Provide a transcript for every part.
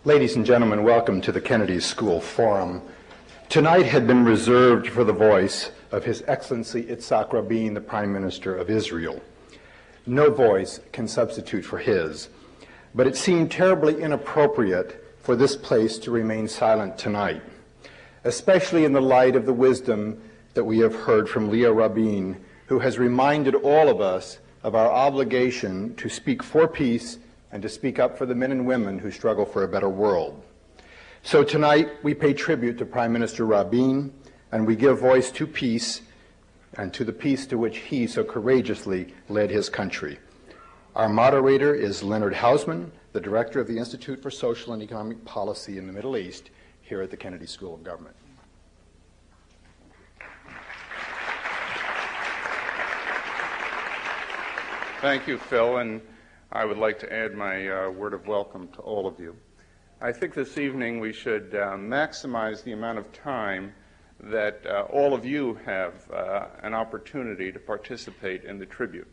Ladies and gentlemen, welcome to the Kennedy School Forum. Tonight had been reserved for the voice of His Excellency Yitzhak Rabin, the Prime Minister of Israel. No voice can substitute for his, but it seemed terribly inappropriate for this place to remain silent tonight, especially in the light of the wisdom that we have heard from Leah Rabin, who has reminded all of us of our obligation to speak for peace and to speak up for the men and women who struggle for a better world. So tonight we pay tribute to Prime Minister Rabin, and we give voice to peace and to the peace to which he so courageously led his country. Our moderator is Leonard Hausman, the director of the Institute for Social and Economic Policy in the Middle East here at the Kennedy School of Government. Thank you, Phil, and I would like to add my word of welcome to all of you. I think this evening we should maximize the amount of time that all of you have an opportunity to participate in the tribute.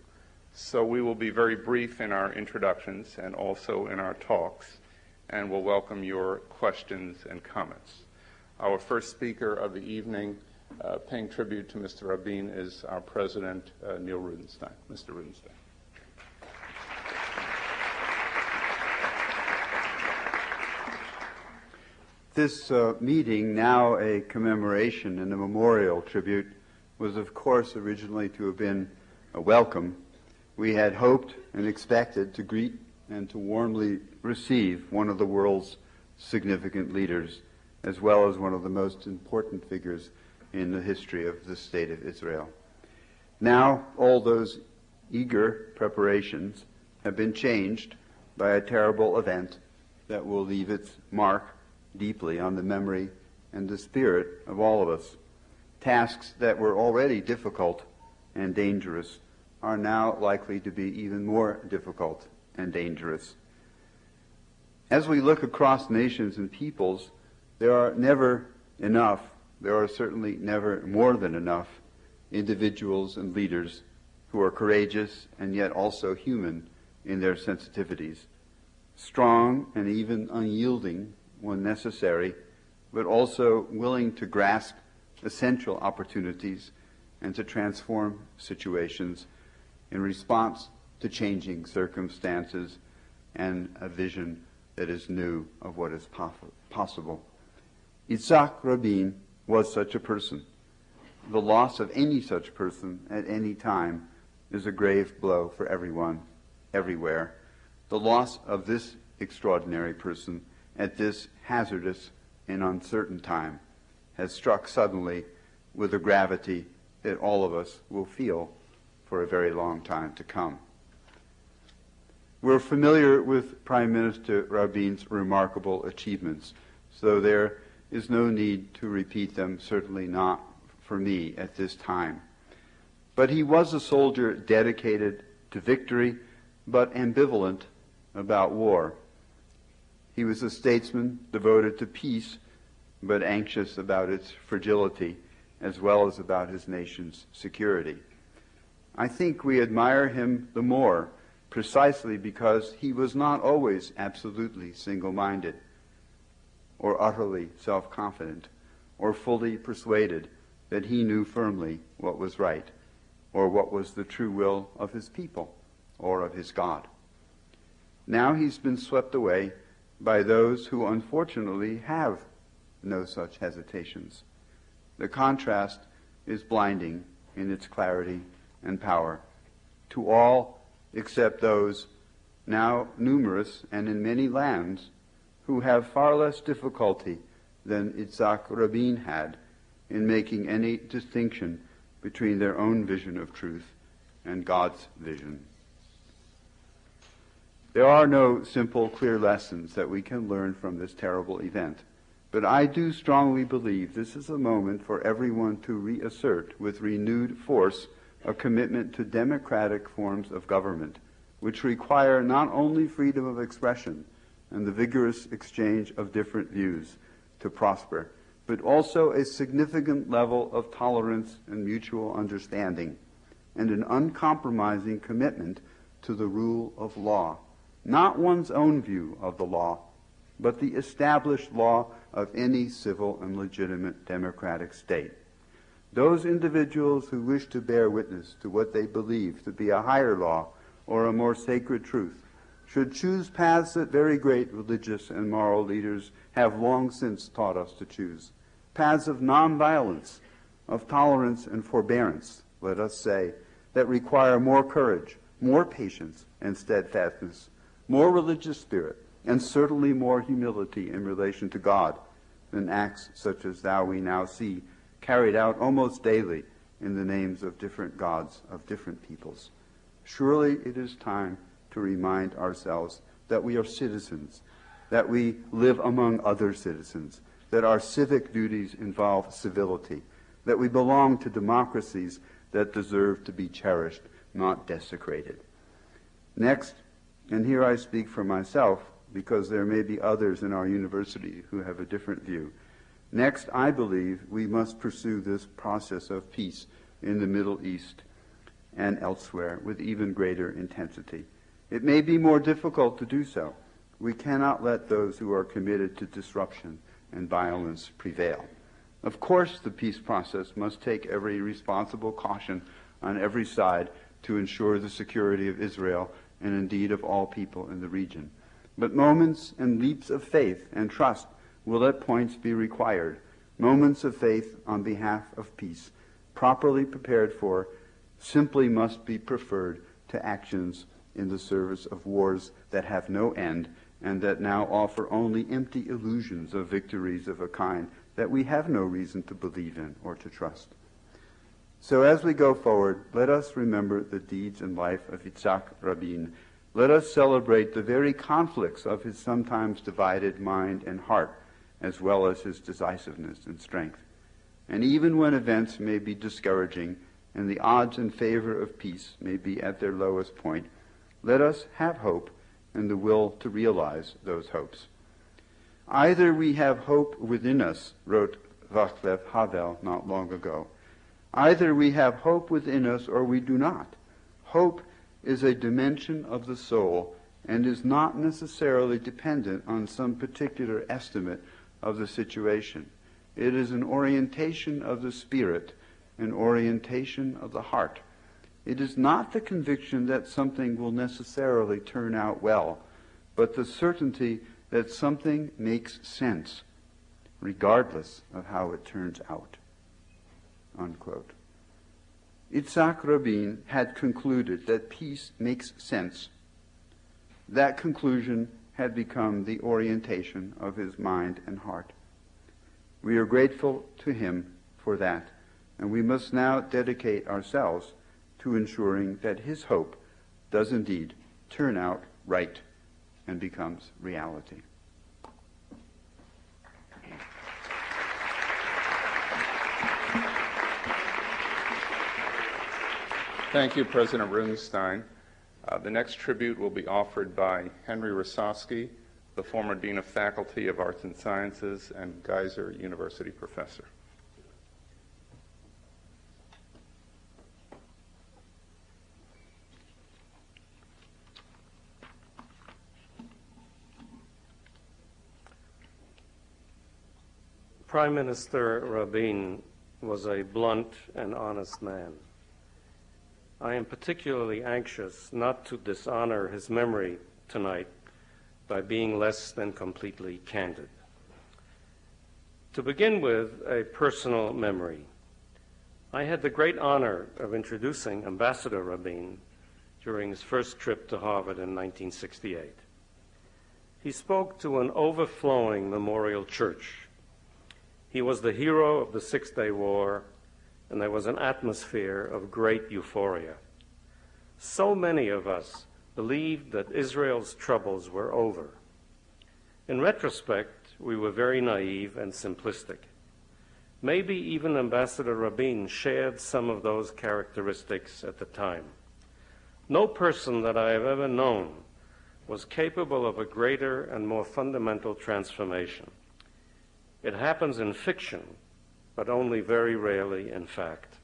So we will be very brief in our introductions and also in our talks, and we'll welcome your questions and comments. Our first speaker of the evening, paying tribute to Mr. Rabin, is our President, Neil Rudenstein. Mr. Rudenstein. This meeting, now a commemoration and a memorial tribute, was of course originally to have been a welcome. We had hoped and expected to greet and to warmly receive one of the world's significant leaders, as well as one of the most important figures in the history of the State of Israel. Now, all those eager preparations have been changed by a terrible event that will leave its mark deeply on the memory and the spirit of all of us. Tasks that were already difficult and dangerous are now likely to be even more difficult and dangerous. As we look across nations and peoples, there are certainly never more than enough individuals and leaders who are courageous and yet also human in their sensitivities, strong and even unyielding when necessary, but also willing to grasp essential opportunities and to transform situations in response to changing circumstances and a vision that is new of what is possible. Yitzhak Rabin was such a person. The loss of any such person at any time is a grave blow for everyone, everywhere. The loss of this extraordinary person at this hazardous and uncertain time has struck suddenly with a gravity that all of us will feel for a very long time to come. We're familiar with Prime Minister Rabin's remarkable achievements, so there is no need to repeat them, certainly not for me at this time. But he was a soldier dedicated to victory, but ambivalent about war. He was a statesman devoted to peace, but anxious about its fragility, as well as about his nation's security. I think we admire him the more precisely because he was not always absolutely single-minded, or utterly self-confident, or fully persuaded that he knew firmly what was right, or what was the true will of his people, or of his God. Now he's been swept away by those who unfortunately have no such hesitations. The contrast is blinding in its clarity and power to all except those, now numerous and in many lands, who have far less difficulty than Yitzhak Rabin had in making any distinction between their own vision of truth and God's vision. There are no simple, clear lessons that we can learn from this terrible event, but I do strongly believe this is a moment for everyone to reassert with renewed force a commitment to democratic forms of government, which require not only freedom of expression and the vigorous exchange of different views to prosper, but also a significant level of tolerance and mutual understanding, and an uncompromising commitment to the rule of law. Not one's own view of the law, but the established law of any civil and legitimate democratic state. Those individuals who wish to bear witness to what they believe to be a higher law or a more sacred truth should choose paths that very great religious and moral leaders have long since taught us to choose. Paths of nonviolence, of tolerance and forbearance, let us say, that require more courage, more patience and steadfastness, more religious spirit, and certainly more humility in relation to God than acts such as thou we now see carried out almost daily in the names of different gods of different peoples. Surely it is time to remind ourselves that we are citizens, that we live among other citizens, that our civic duties involve civility, that we belong to democracies that deserve to be cherished, not desecrated. Next, and here I speak for myself because there may be others in our university who have a different view. Next, I believe we must pursue this process of peace in the Middle East and elsewhere with even greater intensity. It may be more difficult to do so. We cannot let those who are committed to disruption and violence prevail. Of course, the peace process must take every responsible caution on every side to ensure the security of Israel and indeed of all people in the region. But moments and leaps of faith and trust will at points be required. Moments of faith on behalf of peace, properly prepared for, simply must be preferred to actions in the service of wars that have no end and that now offer only empty illusions of victories of a kind that we have no reason to believe in or to trust. So as we go forward, let us remember the deeds and life of Yitzhak Rabin. Let us celebrate the very conflicts of his sometimes divided mind and heart, as well as his decisiveness and strength. And even when events may be discouraging and the odds in favor of peace may be at their lowest point, let us have hope and the will to realize those hopes. Either we have hope within us, wrote Václav Havel not long ago. Either we have hope within us or we do not. Hope is a dimension of the soul and is not necessarily dependent on some particular estimate of the situation. It is an orientation of the spirit, an orientation of the heart. It is not the conviction that something will necessarily turn out well, but the certainty that something makes sense, regardless of how it turns out. Unquote. Yitzhak Rabin had concluded that peace makes sense. That conclusion had become the orientation of his mind and heart. We are grateful to him for that, and we must now dedicate ourselves to ensuring that his hope does indeed turn out right and becomes reality. Thank you, President Rubenstein. The next tribute will be offered by Henry Rusofsky, the former Dean of Faculty of Arts and Sciences and Geyser University professor. Prime Minister Rabin was a blunt and honest man. I am particularly anxious not to dishonor his memory tonight by being less than completely candid. To begin with, a personal memory. I had the great honor of introducing Ambassador Rabin during his first trip to Harvard in 1968. He spoke to an overflowing memorial church. He was the hero of the Six-Day War, and there was an atmosphere of great euphoria. So many of us believed that Israel's troubles were over. In retrospect, we were very naive and simplistic. Maybe even Ambassador Rabin shared some of those characteristics at the time. No person that I have ever known was capable of a greater and more fundamental transformation. It happens in fiction, but only very rarely in fact.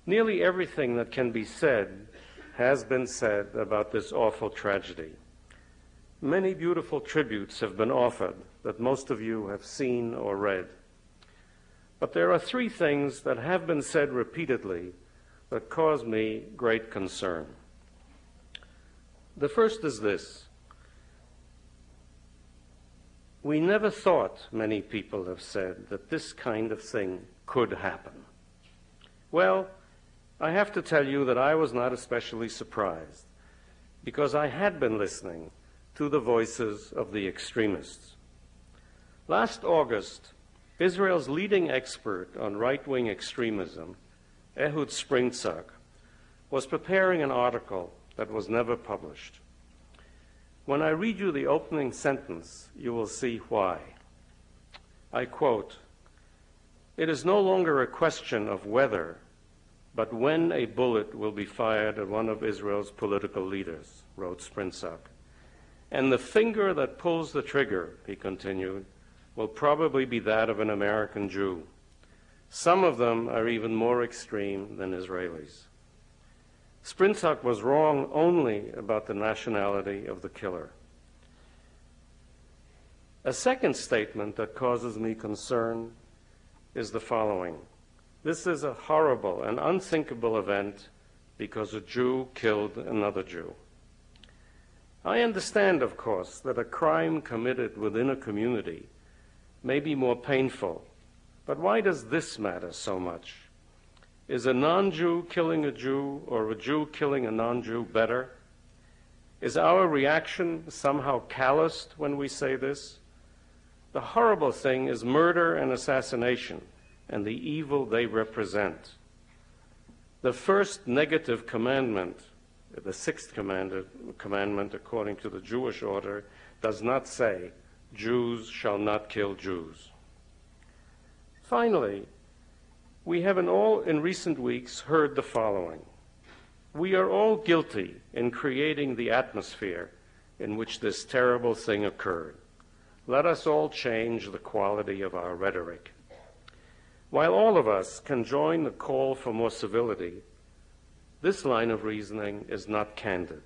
Nearly everything that can be said has been said about this awful tragedy. Many beautiful tributes have been offered that most of you have seen or read. But there are three things that have been said repeatedly that cause me great concern. The first is this. We never thought, many people have said, that this kind of thing could happen. Well, I have to tell you that I was not especially surprised, because I had been listening to the voices of the extremists. Last August, Israel's leading expert on right-wing extremism, Ehud Springzak, was preparing an article that was never published. When I read you the opening sentence, you will see why. I quote, "It is no longer a question of whether, but when a bullet will be fired at one of Israel's political leaders," wrote Springzak. "And the finger that pulls the trigger," he continued, "will probably be that of an American Jew. Some of them are even more extreme than Israelis." Springzak was wrong only about the nationality of the killer. A second statement that causes me concern is the following. This is a horrible and unthinkable event because a Jew killed another Jew. I understand, of course, that a crime committed within a community may be more painful, but why does this matter so much? Is a non-Jew killing a Jew or a Jew killing a non-Jew better? Is our reaction somehow calloused when we say this? The horrible thing is murder and assassination and the evil they represent. The first negative commandment, the sixth commandment according to the Jewish order, does not say, "Jews shall not kill Jews." Finally, we have in recent weeks heard the following. We are all guilty in creating the atmosphere in which this terrible thing occurred. Let us all change the quality of our rhetoric. While all of us can join the call for more civility, this line of reasoning is not candid.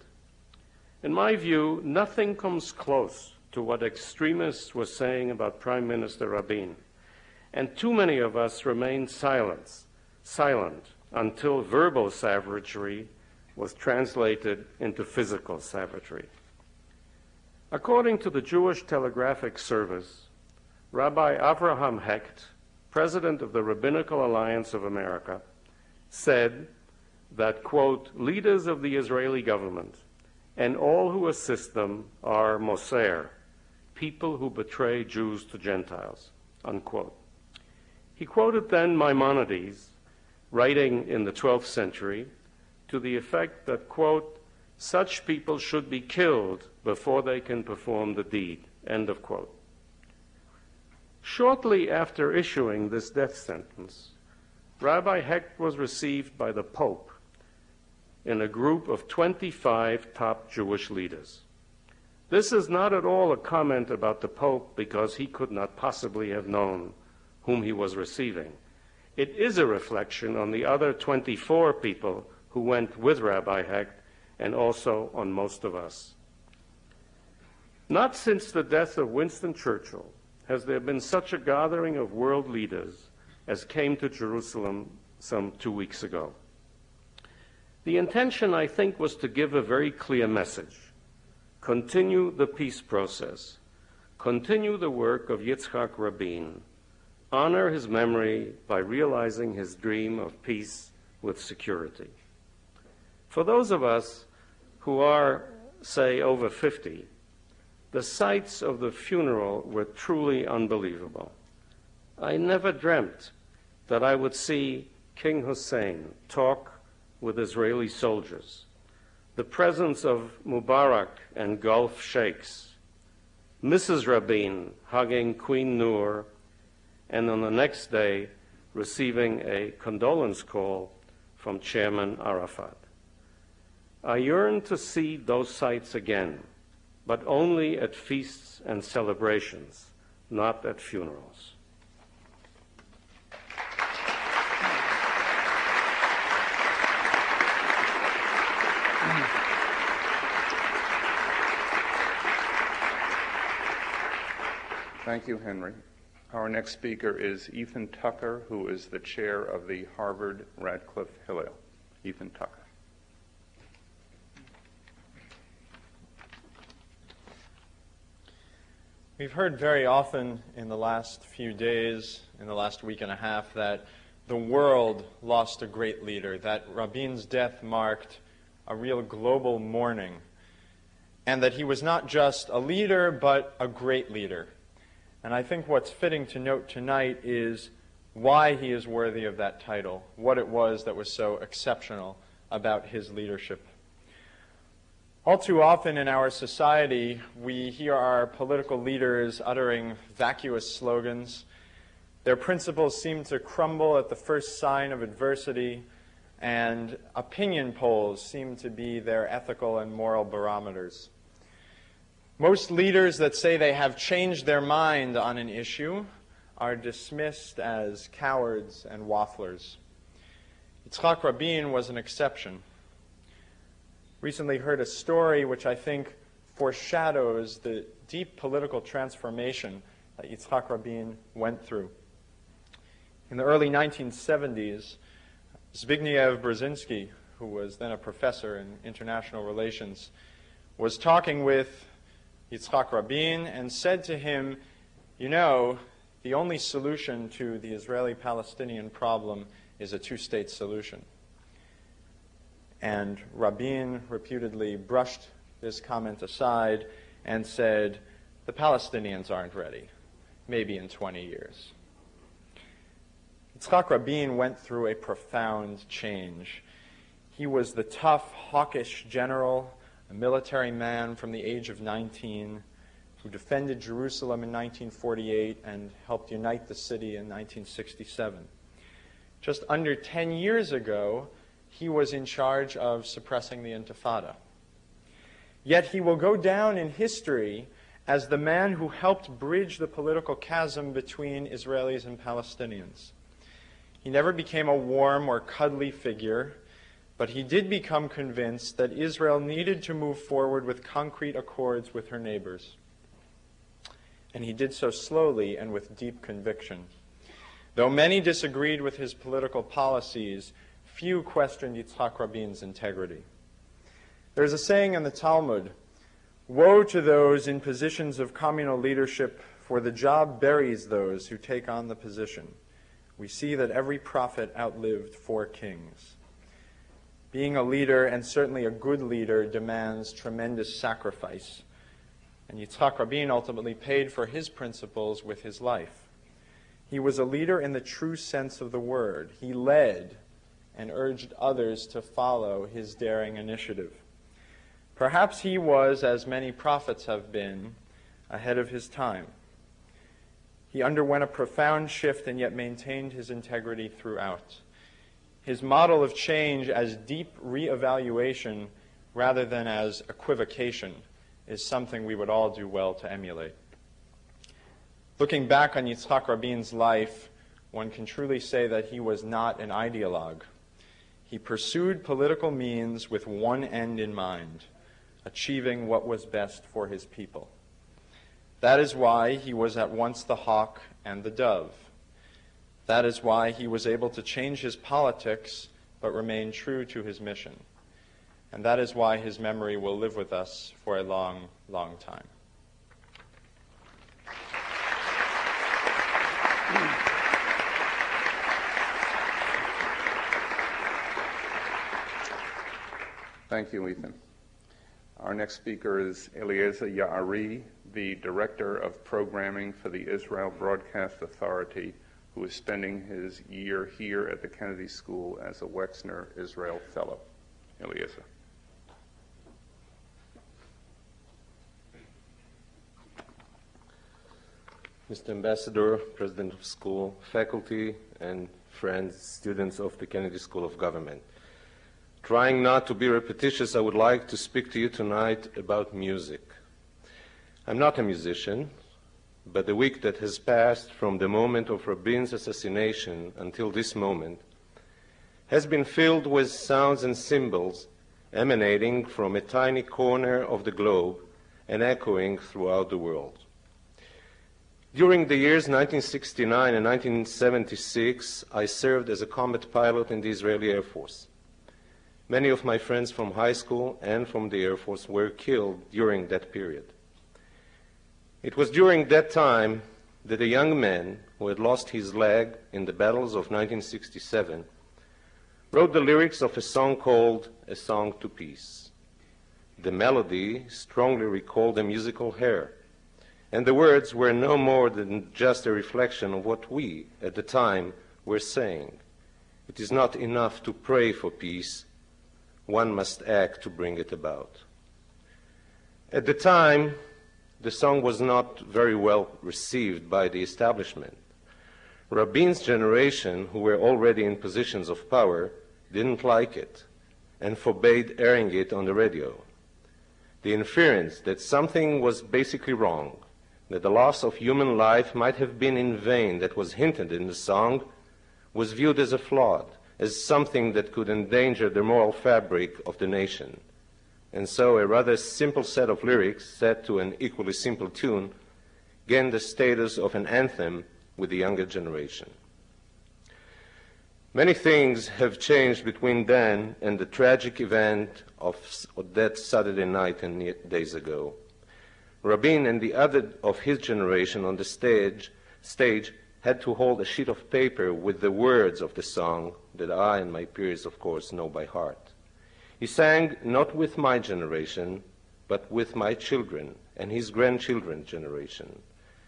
In my view, nothing comes close to what extremists were saying about Prime Minister Rabin, and too many of us remained silent until verbal savagery was translated into physical savagery. According to the Jewish Telegraphic Service, Rabbi Avraham Hecht, president of the Rabbinical Alliance of America, said that, quote, "leaders of the Israeli government and all who assist them are Moser, people who betray Jews to Gentiles," unquote. He quoted then Maimonides, writing in the 12th century, to the effect that, quote, "such people should be killed before they can perform the deed," end of quote. Shortly after issuing this death sentence, Rabbi Hecht was received by the Pope in a group of 25 top Jewish leaders. This is not at all a comment about the Pope because he could not possibly have known whom he was receiving. It is a reflection on the other 24 people who went with Rabbi Hecht and also on most of us. Not since the death of Winston Churchill has there been such a gathering of world leaders as came to Jerusalem some 2 weeks ago. The intention, I think, was to give a very clear message. Continue the peace process. Continue the work of Yitzhak Rabin. Honor his memory by realizing his dream of peace with security. For those of us who are, say, over 50, the sights of the funeral were truly unbelievable. I never dreamt that I would see King Hussein talk with Israeli soldiers, the presence of Mubarak and Gulf sheikhs, Mrs. Rabin hugging Queen Noor, and on the next day receiving a condolence call from Chairman Arafat. I yearn to see those sights again, but only at feasts and celebrations, not at funerals. Thank you, Henry. Our next speaker is Ethan Tucker, who is the chair of the Harvard Radcliffe Hillel. Ethan Tucker. We've heard very often in the last few days, in the last week and a half, that the world lost a great leader, that Rabin's death marked a real global mourning, and that he was not just a leader, but a great leader. And I think what's fitting to note tonight is why he is worthy of that title, what it was that was so exceptional about his leadership. All too often in our society, we hear our political leaders uttering vacuous slogans. Their principles seem to crumble at the first sign of adversity, and opinion polls seem to be their ethical and moral barometers. Most leaders that say they have changed their mind on an issue are dismissed as cowards and wafflers. Yitzhak Rabin was an exception. Recently heard a story which I think foreshadows the deep political transformation that Yitzhak Rabin went through. In the early 1970s, Zbigniew Brzezinski, who was then a professor in international relations, was talking with Yitzhak Rabin and said to him, "You know, the only solution to the Israeli-Palestinian problem is a two-state solution." And Rabin reputedly brushed this comment aside and said, "The Palestinians aren't ready, maybe in 20 years." Yitzhak Rabin went through a profound change. He was the tough, hawkish general, a military man from the age of 19, who defended Jerusalem in 1948 and helped unite the city in 1967. Just under 10 years ago, he was in charge of suppressing the Intifada. Yet he will go down in history as the man who helped bridge the political chasm between Israelis and Palestinians. He never became a warm or cuddly figure, but he did become convinced that Israel needed to move forward with concrete accords with her neighbors. And he did so slowly and with deep conviction. Though many disagreed with his political policies, few questioned Yitzhak Rabin's integrity. There's a saying in the Talmud, "Woe to those in positions of communal leadership, for the job buries those who take on the position." We see that every prophet outlived 4 kings. Being a leader, and certainly a good leader, demands tremendous sacrifice. And Yitzhak Rabin ultimately paid for his principles with his life. He was a leader in the true sense of the word. He led and urged others to follow his daring initiative. Perhaps he was, as many prophets have been, ahead of his time. He underwent a profound shift and yet maintained his integrity throughout. His model of change as deep reevaluation rather than as equivocation is something we would all do well to emulate. Looking back on Yitzhak Rabin's life, one can truly say that he was not an ideologue. He pursued political means with one end in mind, achieving what was best for his people. That is why he was at once the hawk and the dove. That is why he was able to change his politics but remain true to his mission. And that is why his memory will live with us for a long, long time. Thank you, Ethan. Our next speaker is Eliezer Yaari, the Director of Programming for the Israel Broadcast Authority, who is spending his year here at the Kennedy School as a Wexner Israel Fellow. Eliezer. Mr. Ambassador, President of School, faculty, and friends, students of the Kennedy School of Government. Trying not to be repetitious, I would like to speak to you tonight about music. I'm not a musician, but the week that has passed from the moment of Rabin's assassination until this moment has been filled with sounds and symbols emanating from a tiny corner of the globe and echoing throughout the world. During the years 1969 and 1976, I served as a combat pilot in the Israeli Air Force. Many of my friends from high school and from the Air Force were killed during that period. It was during that time that a young man who had lost his leg in the battles of 1967 wrote the lyrics of a song called A Song to Peace. The melody strongly recalled a musical air, and the words were no more than just a reflection of what we, at the time, were saying. It is not enough to pray for peace. One must act to bring it about. At the time, the song was not very well received by the establishment. Rabin's generation, who were already in positions of power, didn't like it and forbade airing it on the radio. The inference that something was basically wrong, that the loss of human life might have been in vain that was hinted in the song, was viewed as a flaw, as something that could endanger the moral fabric of the nation. And so a rather simple set of lyrics set to an equally simple tune gained the status of an anthem with the younger generation. Many things have changed between then and the tragic event of that Saturday night and days ago. Rabin and the other of his generation on the stage had to hold a sheet of paper with the words of the song that I and my peers, of course, know by heart. He sang not with my generation, but with my children and his grandchildren's generation.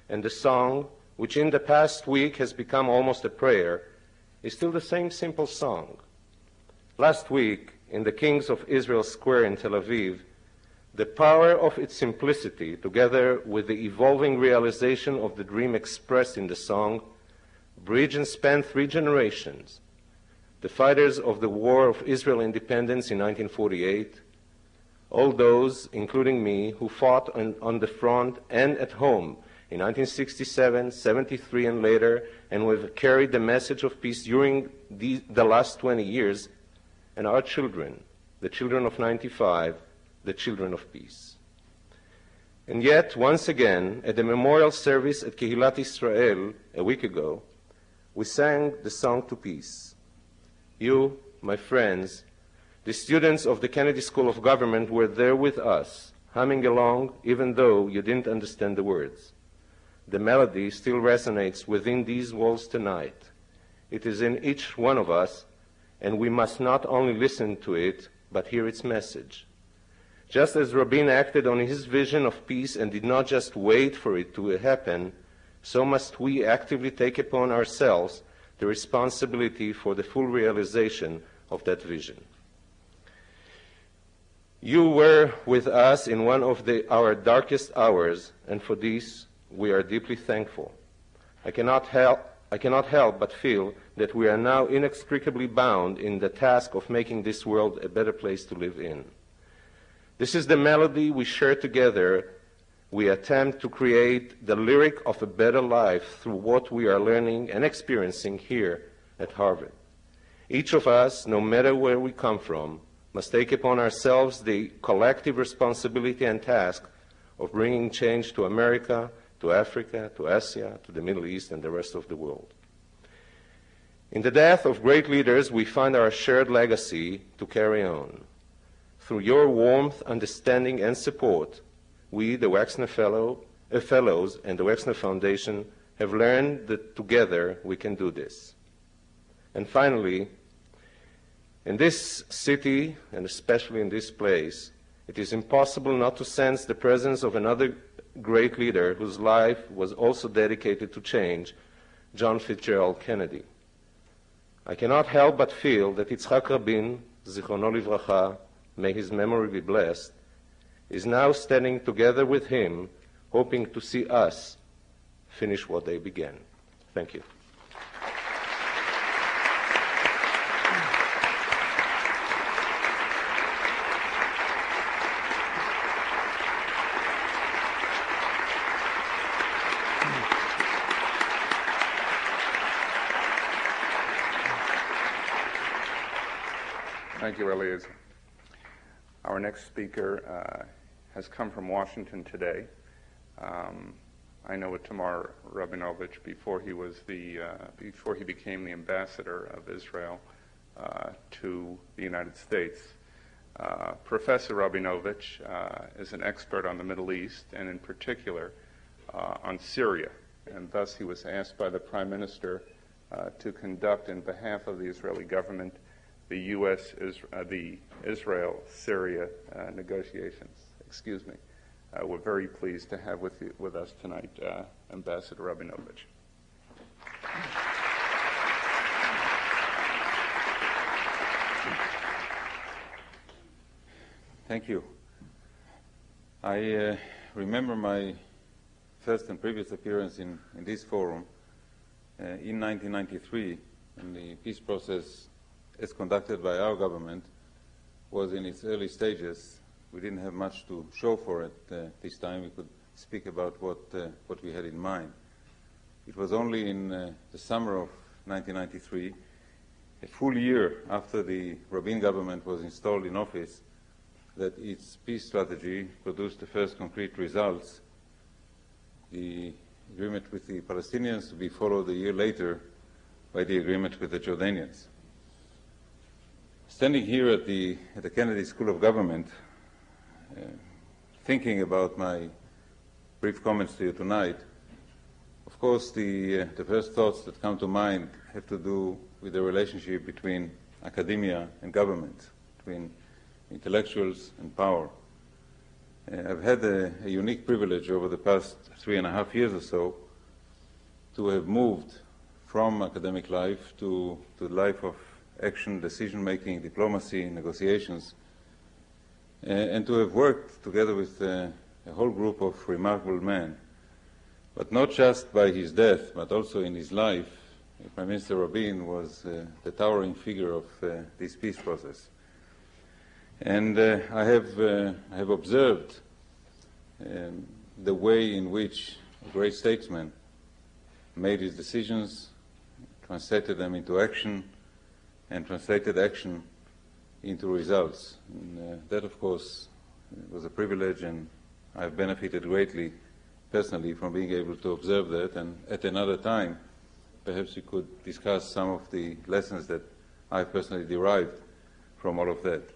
And the song, which in the past week has become almost a prayer, is still the same simple song. Last week, in the Kings of Israel Square in Tel Aviv, the power of its simplicity, together with the evolving realization of the dream expressed in the song, bridged and spanned 3 generations. The fighters of the War of Israel Independence in 1948, all those, including me, who fought on the front and at home in 1967, 73, and later, and who have carried the message of peace during the last 20 years, and our children, the children of 95, the children of peace. And yet, once again, at the memorial service at Kehilat Israel a week ago, we sang the song to peace. You, my friends, the students of the Kennedy School of Government were there with us, humming along even though you didn't understand the words. The melody still resonates within these walls tonight. It is in each one of us, and we must not only listen to it, but hear its message. Just as Rabin acted on his vision of peace and did not just wait for it to happen, so must we actively take upon ourselves the responsibility for the full realization of that vision. You were with us in one of our darkest hours, and for this we are deeply thankful. I cannot help but feel that we are now inextricably bound in the task of making this world a better place to live in. This is the melody we share together. We attempt to create the lyric of a better life through what we are learning and experiencing here at Harvard. Each of us, no matter where we come from, must take upon ourselves the collective responsibility and task of bringing change to America, to Africa, to Asia, to the Middle East, and the rest of the world. In the death of great leaders, we find our shared legacy to carry on. Through your warmth, understanding, and support, we, the Wexner Fellows and the Wexner Foundation, have learned that together we can do this. And finally, in this city, and especially in this place, it is impossible not to sense the presence of another great leader whose life was also dedicated to change, John Fitzgerald Kennedy. I cannot help but feel that Yitzhak Rabin, Zichrono Livracha, may his memory be blessed, is now standing together with him, hoping to see us finish what they began. Thank you. Thank you, Eliezer. Our next speaker has come from Washington today. I know Tamar Rabinovich before he became the ambassador of Israel to the United States. Professor Rabinovich is an expert on the Middle East and in particular on Syria, and thus he was asked by the Prime Minister to conduct in behalf of the Israeli government the Israel-Syria negotiations. Excuse me. We're very pleased to have with us tonight Ambassador Rabinovich. Thank you. I remember my first and previous appearance in this forum in 1993, when the peace process as conducted by our government was in its early stages. We didn't have much to show for it this time. We could speak about what we had in mind. It was only in the summer of 1993, a full year after the Rabin government was installed in office, that its peace strategy produced the first concrete results. The agreement with the Palestinians to be followed a year later by the agreement with the Jordanians. Standing here at the Kennedy School of Government, thinking about my brief comments to you tonight, of course the first thoughts that come to mind have to do with the relationship between academia and government, between intellectuals and power. I've had a unique privilege over the past 3.5 years or so to have moved from academic life to the life of action, decision-making, diplomacy, negotiations, and to have worked together with a whole group of remarkable men. But not just by his death, but also in his life, Prime Minister Rabin was the towering figure of this peace process. And I have observed the way in which a great statesman made his decisions, translated them into action, and translated action into results. And that, of course, was a privilege, and I've benefited greatly personally from being able to observe that. And at another time, perhaps we could discuss some of the lessons that I've personally derived from all of that.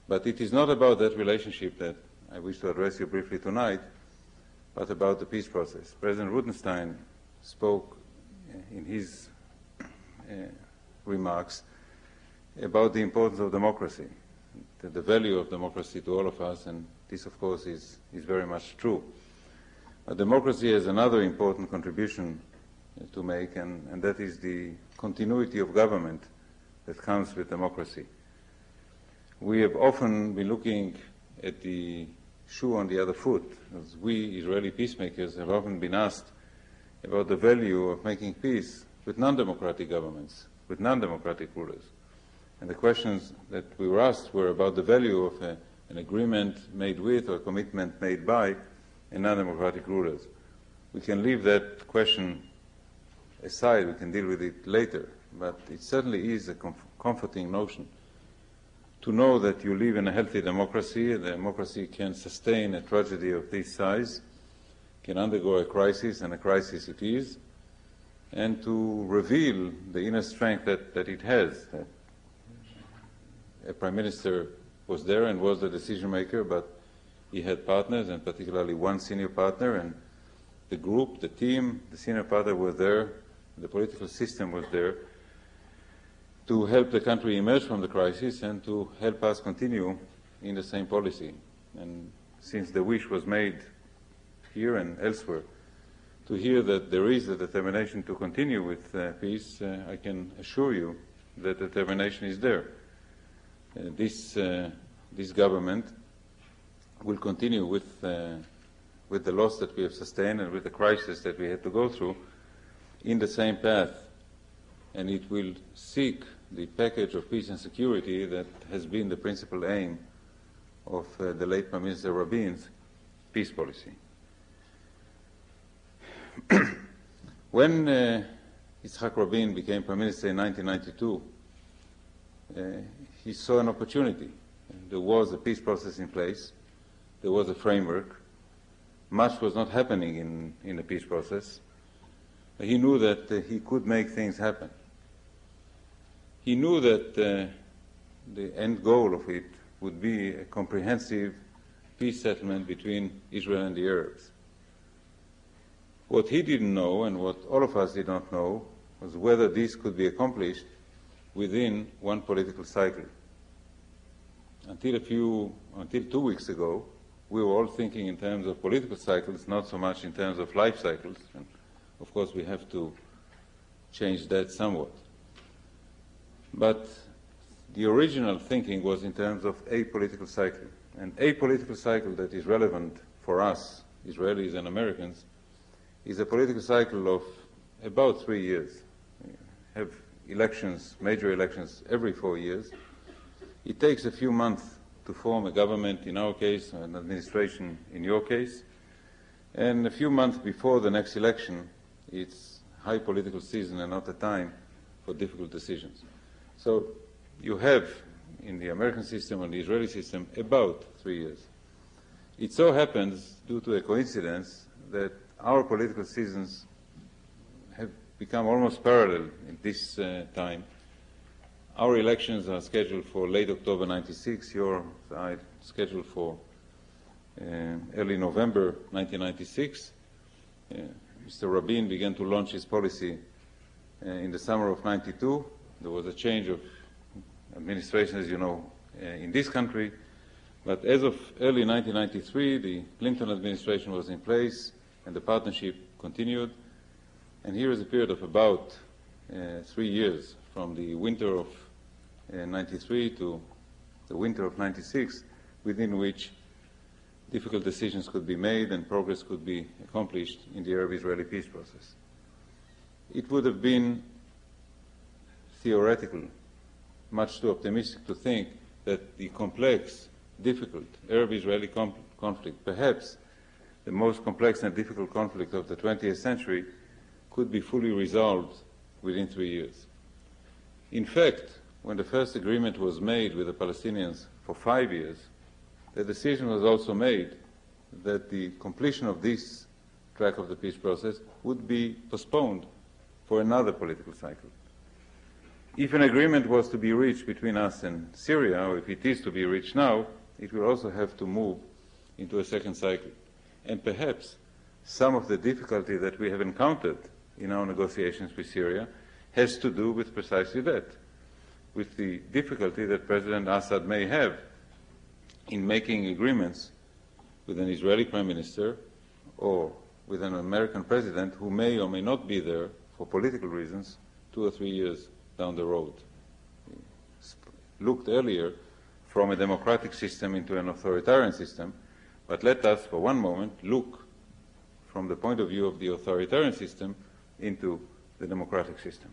But it is not about that relationship that I wish to address you briefly tonight, but about the peace process. President Rutenstein spoke in his remarks about the importance of democracy, the value of democracy to all of us, and this, of course, is very much true. But democracy has another important contribution to make, and that is the continuity of government that comes with democracy. We have often been looking at the shoe on the other foot, as we Israeli peacemakers have often been asked about the value of making peace with non-democratic governments, with non-democratic rulers. And the questions that we were asked were about the value of an agreement made with or a commitment made by a non-democratic rulers. We can leave that question aside, we can deal with it later, but it certainly is a comforting notion to know that you live in a healthy democracy. The democracy can sustain a tragedy of this size, can undergo a crisis, and a crisis it is, and to reveal the inner strength that it has. That a prime minister was there and was the decision maker, but he had partners, and particularly one senior partner, and the group, the team, the senior partner were there, the political system was there to help the country emerge from the crisis and to help us continue in the same policy. And since the wish was made here and elsewhere to hear that there is a determination to continue with peace, I can assure you that determination is there. This government will continue with the loss that we have sustained and with the crisis that we had to go through in the same path, and it will seek the package of peace and security that has been the principal aim of the late Prime Minister Rabin's peace policy. When Yitzhak Rabin became Prime Minister in 1992, he saw an opportunity. There was a peace process in place, there was a framework, much was not happening in the peace process, he knew that he could make things happen. He knew that the end goal of it would be a comprehensive peace settlement between Israel and the Arabs. What he didn't know, and what all of us did not know, was whether this could be accomplished within one political cycle. Until 2 weeks ago, we were all thinking in terms of political cycles, not so much in terms of life cycles. And of course, we have to change that somewhat. But the original thinking was in terms of a political cycle. And a political cycle that is relevant for us, Israelis and Americans, is a political cycle of about 3 years. We have elections, major elections, every 4 years. It takes a few months to form a government, in our case, an administration, in your case. And a few months before the next election, it's high political season and not a time for difficult decisions. So you have, in the American system and the Israeli system, about 3 years. It so happens, due to a coincidence, that our political seasons have become almost parallel in this time. Our elections are scheduled for late October 96, yours are scheduled for early November 1996. Mr. Rabin began to launch his policy in the summer of 92. There was a change of administration, as you know, in this country. But as of early 1993, the Clinton administration was in place and the partnership continued. And here is a period of about 3 years, from the winter of 93 to the winter of 96, within which difficult decisions could be made and progress could be accomplished in the Arab-Israeli peace process. It would have been theoretical, much too optimistic to think that the complex, difficult Arab-Israeli conflict, perhaps the most complex and difficult conflict of the 20th century, could be fully resolved within 3 years. In fact, when the first agreement was made with the Palestinians for 5 years, the decision was also made that the completion of this track of the peace process would be postponed for another political cycle. If an agreement was to be reached between us and Syria, or if it is to be reached now, it will also have to move into a second cycle. And perhaps some of the difficulty that we have encountered in our negotiations with Syria has to do with precisely that, with the difficulty that President Assad may have in making agreements with an Israeli prime minister or with an American president who may or may not be there for political reasons 2 or 3 years down the road. We looked earlier from a democratic system into an authoritarian system, but let us for one moment look from the point of view of the authoritarian system into the democratic system.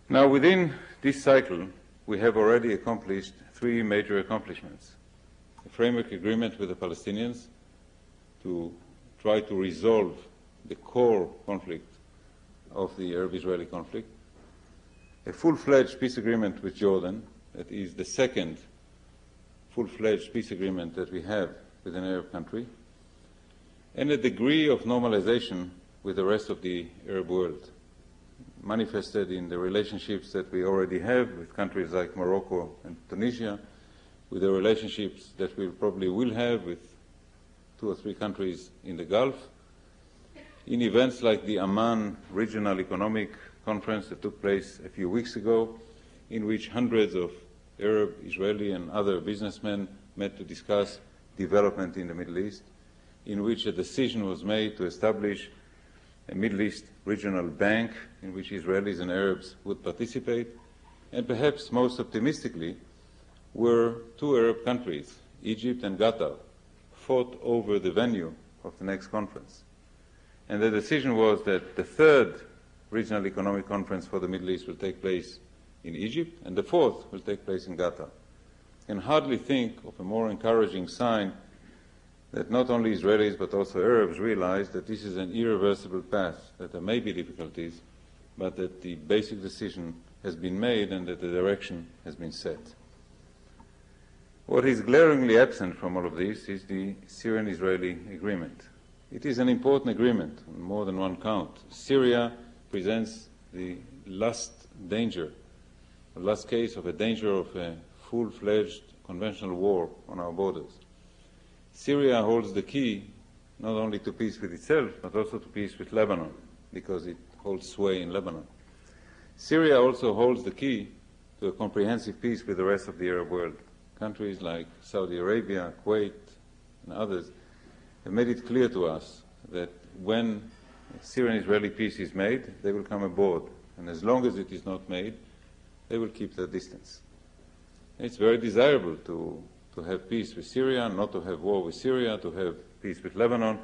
Now, within this cycle, we have already accomplished 3 major accomplishments. A framework agreement with the Palestinians to try to resolve the core conflict of the Arab-Israeli conflict. A full-fledged peace agreement with Jordan, that is the second full-fledged peace agreement that we have with an Arab country, and a degree of normalization with the rest of the Arab world, manifested in the relationships that we already have with countries like Morocco and Tunisia, with the relationships that we probably will have with 2 or 3 countries in the Gulf, in events like the Amman Regional Economic Conference that took place a few weeks ago, in which hundreds of Arab, Israeli, and other businessmen met to discuss development in the Middle East, in which a decision was made to establish a Middle East regional bank in which Israelis and Arabs would participate, and perhaps most optimistically, where 2 Arab countries, Egypt and Qatar, fought over the venue of the next conference. And the decision was that the 3rd Regional Economic Conference for the Middle East will take place in Egypt, and the 4th will take place in Qatar. You can hardly think of a more encouraging sign that not only Israelis but also Arabs realize that this is an irreversible path, that there may be difficulties, but that the basic decision has been made and that the direction has been set. What is glaringly absent from all of this is the Syrian-Israeli agreement. It is an important agreement on more than one count. Syria presents the last danger, the last case of a danger of a full-fledged conventional war on our borders. Syria holds the key not only to peace with itself, but also to peace with Lebanon, because it holds sway in Lebanon. Syria also holds the key to a comprehensive peace with the rest of the Arab world. Countries like Saudi Arabia, Kuwait, and others have made it clear to us that when Syrian-Israeli peace is made, they will come aboard. And as long as it is not made, they will keep their distance. It's very desirable to have peace with Syria, not to have war with Syria, to have peace with Lebanon,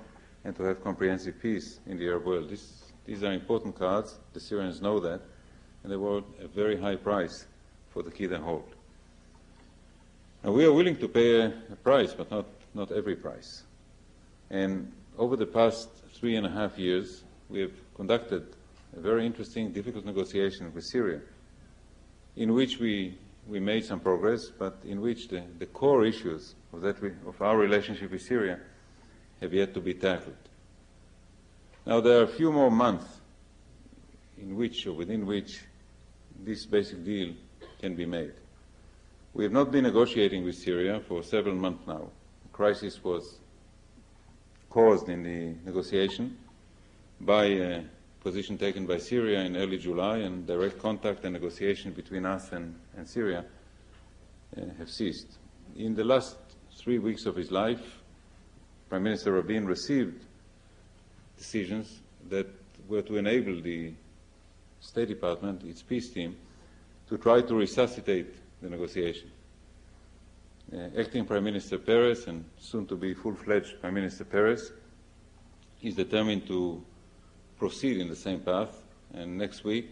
and to have comprehensive peace in the Arab world. These are important cards. The Syrians know that, and they want a very high price for the key they hold. Now, we are willing to pay a price, but not every price. And over the past 3.5 years, we have conducted a very interesting, difficult negotiation with Syria, in which we made some progress, but in which the core issues of our relationship with Syria have yet to be tackled. Now, there are a few more months within which this basic deal can be made. We have not been negotiating with Syria for several months now. The crisis was caused in the negotiation by a position taken by Syria in early July, and direct contact and negotiation between us and Syria have ceased. In the last 3 weeks of his life, Prime Minister Rabin received decisions that were to enable the State Department, its peace team, to try to resuscitate the negotiation. Acting Prime Minister Peres, and soon to be full-fledged Prime Minister Peres, is determined to proceed in the same path, and next week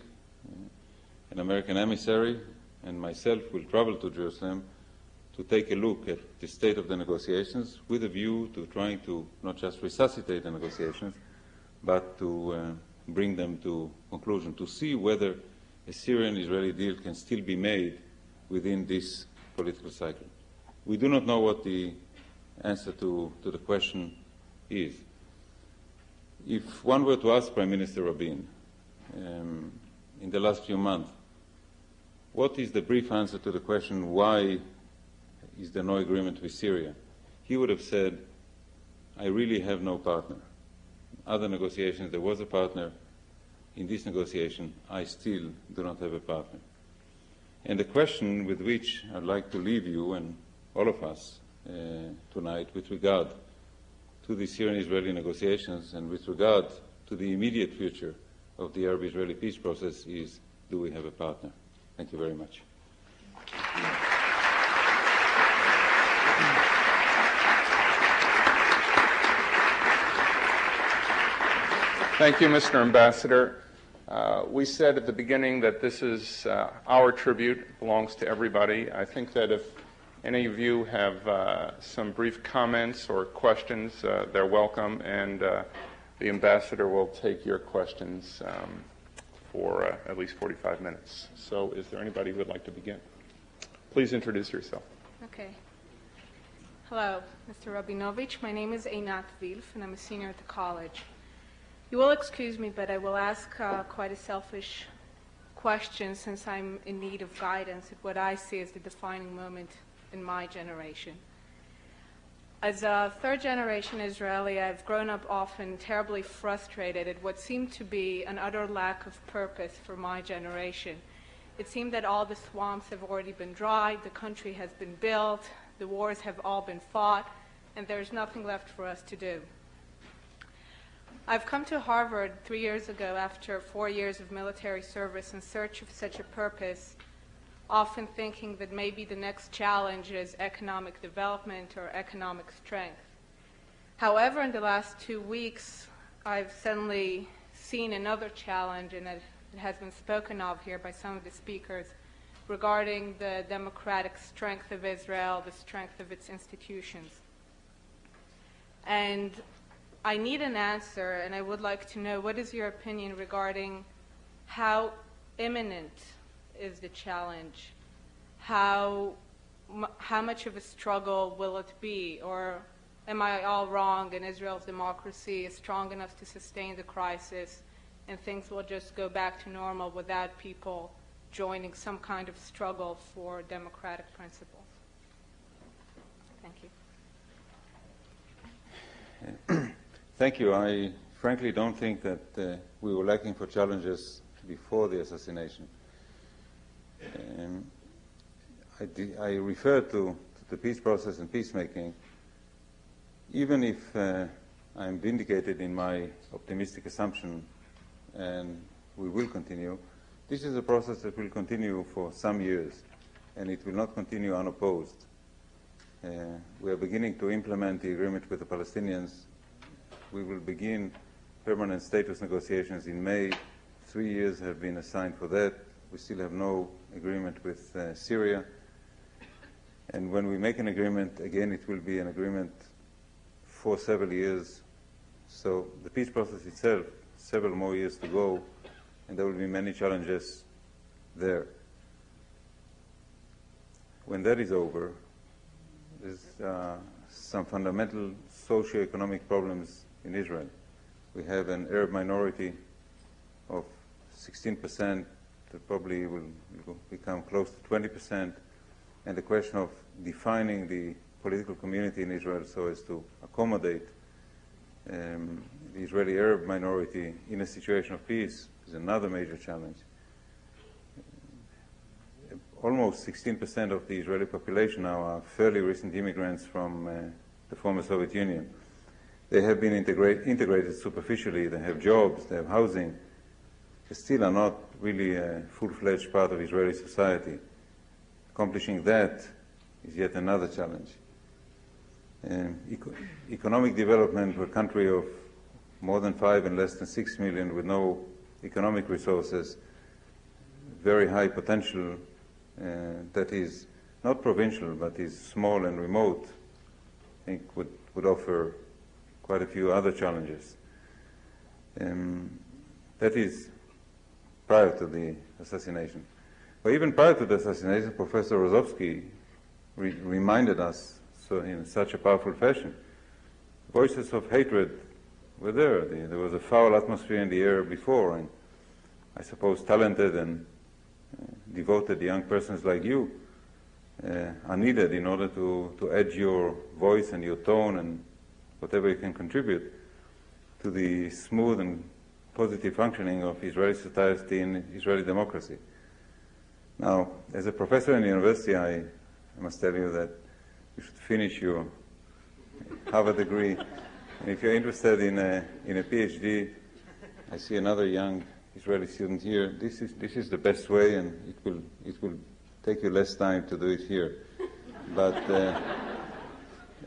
an American emissary and myself will travel to Jerusalem to take a look at the state of the negotiations with a view to trying to not just resuscitate the negotiations, but to bring them to conclusion, to see whether a Syrian-Israeli deal can still be made within this political cycle. We do not know what the answer to the question is. If one were to ask Prime Minister Rabin in the last few months, what is the brief answer to the question, why is there no agreement with Syria? He would have said, I really have no partner. Other negotiations, there was a partner. In this negotiation, I still do not have a partner. And the question with which I'd like to leave you and all of us tonight with regard to the Syrian-Israeli negotiations and with regard to the immediate future of the Arab-Israeli peace process is, do we have a partner? Thank you very much. Thank you, Mr. Ambassador. We said at the beginning that this is our tribute. It belongs to everybody. I think that if any of you have some brief comments or questions, they're welcome, and the ambassador will take your questions for at least 45 minutes. So is there anybody who would like to begin? Please introduce yourself. Okay. Hello, Mr. Rabinovich. My name is Einat Vilf, and I'm a senior at the college. You will excuse me, but I will ask quite a selfish question since I'm in need of guidance at what I see as the defining moment in my generation. As a third-generation Israeli, I've grown up often terribly frustrated at what seemed to be an utter lack of purpose for my generation. It seemed that all the swamps have already been dried, the country has been built, the wars have all been fought, and there's nothing left for us to do. I've come to Harvard 3 years ago after 4 years of military service in search of such a purpose, often thinking that maybe the next challenge is economic development or economic strength. However, in the last 2 weeks, I've suddenly seen another challenge, and it has been spoken of here by some of the speakers, regarding the democratic strength of Israel, the strength of its institutions. And I need an answer, and I would like to know, what is your opinion regarding how imminent is the challenge? How how much of a struggle will it be? Or am I all wrong and Israel's democracy is strong enough to sustain the crisis and things will just go back to normal without people joining some kind of struggle for democratic principles? Thank you. Thank you. I frankly don't think that we were lacking for challenges before the assassination. I refer to the peace process and peacemaking. Even if I'm vindicated in my optimistic assumption and we will continue, this is a process that will continue for some years, and it will not continue unopposed. We are beginning to implement the agreement with the Palestinians. We will begin permanent status negotiations in May. 3 years have been assigned for that. We still have no agreement with Syria. And when we make an agreement, again, it will be an agreement for several years. So the peace process itself, several more years to go, and there will be many challenges there. When that is over, there's some fundamental socio-economic problems in Israel. We have an Arab minority of 16% that probably will become close to 20%, and the question of defining the political community in Israel so as to accommodate the Israeli Arab minority in a situation of peace is another major challenge. Almost 16% of the Israeli population now are fairly recent immigrants from the former Soviet Union. They have been integrated superficially. They have jobs, they have housing. They still are not really a full-fledged part of Israeli society. Accomplishing that is yet another challenge. Economic development, we're a country of more than 5 and less than 6 million with no economic resources, very high potential that is not provincial but is small and remote, I think would offer quite a few other challenges. That is prior to the assassination. But even prior to the assassination, Professor Rusofsky reminded us so in such a powerful fashion. Voices of hatred were there. There was a foul atmosphere in the air before, and I suppose talented and devoted young persons like you are needed in order to add your voice and your tone and whatever you can contribute to the smooth and positive functioning of Israeli society and Israeli democracy. Now, as a professor in the university, I must tell you that you should finish your Harvard degree. And if you're interested in a PhD, I see another young Israeli student here. This is the best way, and it will take you less time to do it here. But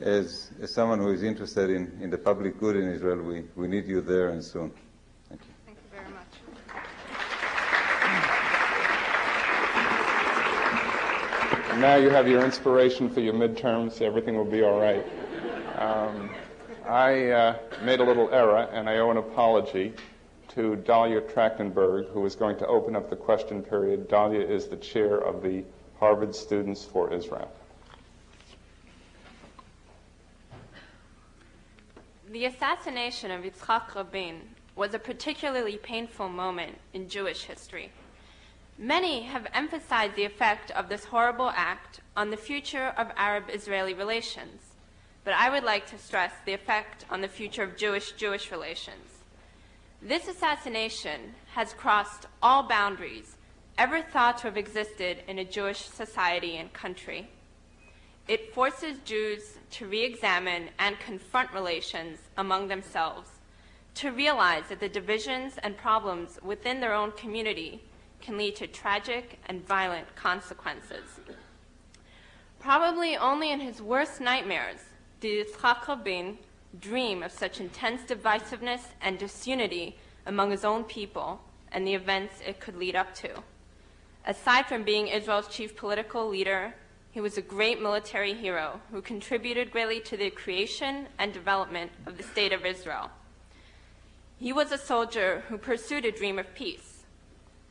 as someone who is interested in the public good in Israel, we need you there and soon. Thank you. Thank you very much. Now you have your inspiration for your midterms. Everything will be all right. I made a little error, and I owe an apology to Dahlia Trachtenberg, who is going to open up the question period. Dahlia is the chair of the Harvard Students for Israel. The assassination of Yitzhak Rabin was a particularly painful moment in Jewish history. Many have emphasized the effect of this horrible act on the future of Arab-Israeli relations, but I would like to stress the effect on the future of Jewish-Jewish relations. This assassination has crossed all boundaries ever thought to have existed in a Jewish society and country. It forces Jews to re-examine and confront relations among themselves, to realize that the divisions and problems within their own community can lead to tragic and violent consequences. Probably only in his worst nightmares did Yitzhak Rabin dream of such intense divisiveness and disunity among his own people and the events it could lead up to. Aside from being Israel's chief political leader, he was a great military hero who contributed greatly to the creation and development of the State of Israel. He was a soldier who pursued a dream of peace.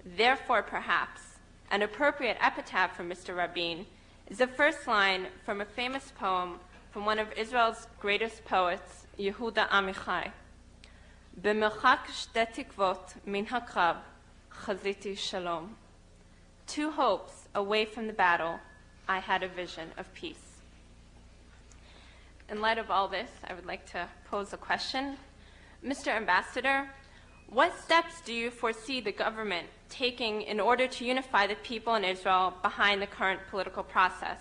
Therefore, perhaps, an appropriate epitaph for Mr. Rabin is the first line from a famous poem from one of Israel's greatest poets, Yehuda Amichai. B'merchak shte tikvot min hakrav, chaziti shalom. 2 hopes away from the battle, I had a vision of peace. In light of all this, I would like to pose a question. Mr. Ambassador, what steps do you foresee the government taking in order to unify the people in Israel behind the current political process?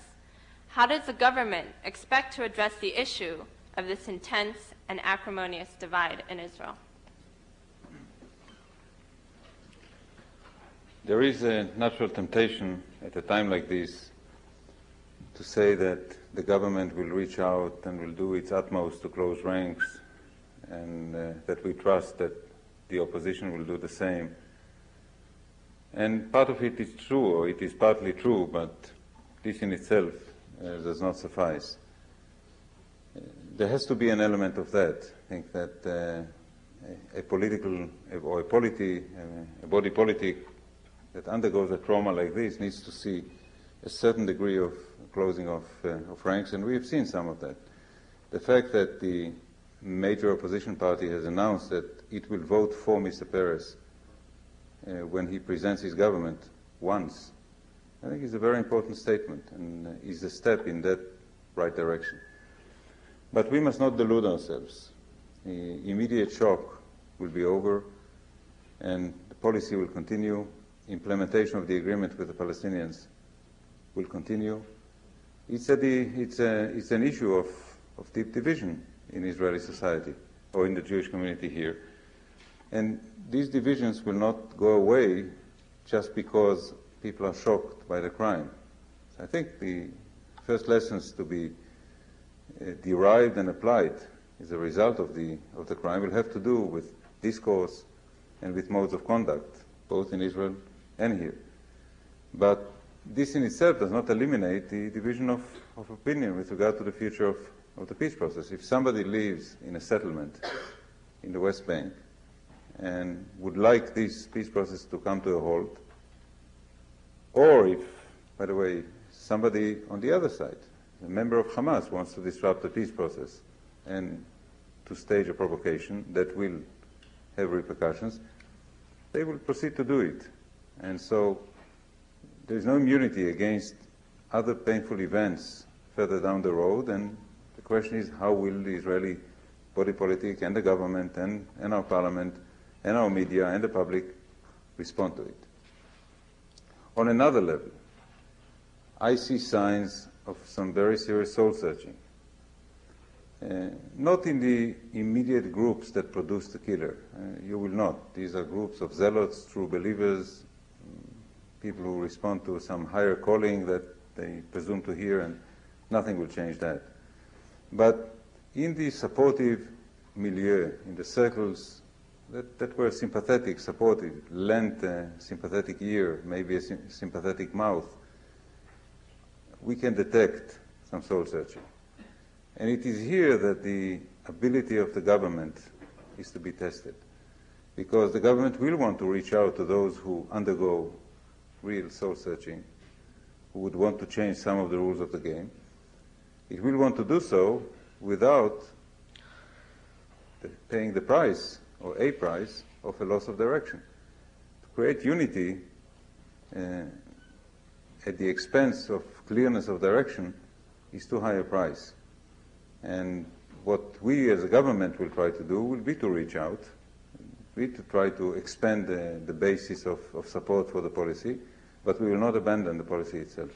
How does the government expect to address the issue of this intense and acrimonious divide in Israel? There is a natural temptation at a time like this to say that the government will reach out and will do its utmost to close ranks, and that we trust that the opposition will do the same. And part of it is true, or it is partly true, but this in itself does not suffice. There has to be an element of that. I think that a political or a body politic that undergoes a trauma like this needs to see a certain degree of closing of ranks, and we have seen some of that. The fact that the major opposition party has announced that it will vote for Mr. Peres when he presents his government once, I think is a very important statement and is a step in that right direction. But we must not delude ourselves. The immediate shock will be over and the policy will continue. Implementation of the agreement with the Palestinians will continue. It's an issue of deep division in Israeli society or in the Jewish community here. And these divisions will not go away just because people are shocked by the crime. So I think the first lessons to be derived and applied as a result of the crime will have to do with discourse and with modes of conduct, both in Israel and here. But this in itself does not eliminate the division of opinion with regard to the future of the peace process. If somebody lives in a settlement in the West Bank and would like this peace process to come to a halt, or if, by the way, somebody on the other side, a member of Hamas, wants to disrupt the peace process and to stage a provocation that will have repercussions, they will proceed to do it. And so there is no immunity against other painful events further down the road, and the question is how will the Israeli body politic and the government and our parliament and our media and the public respond to it. On another level, I see signs of some very serious soul-searching. Not in the immediate groups that produce the killer. You will not. These are groups of zealots, true believers, people who respond to some higher calling that they presume to hear, and nothing will change that. But in the supportive milieu, in the circles that were sympathetic, supportive, lent a sympathetic ear, maybe a sympathetic mouth, we can detect some soul-searching. And it is here that the ability of the government is to be tested, because the government will want to reach out to those who undergo real soul-searching, who would want to change some of the rules of the game. It will want to do so without paying the price, or a price, of a loss of direction. To create unity at the expense of clearness of direction is too high a price. And what we as a government will try to do will be to reach out, to try to expand the basis of support for the policy, but we will not abandon the policy itself.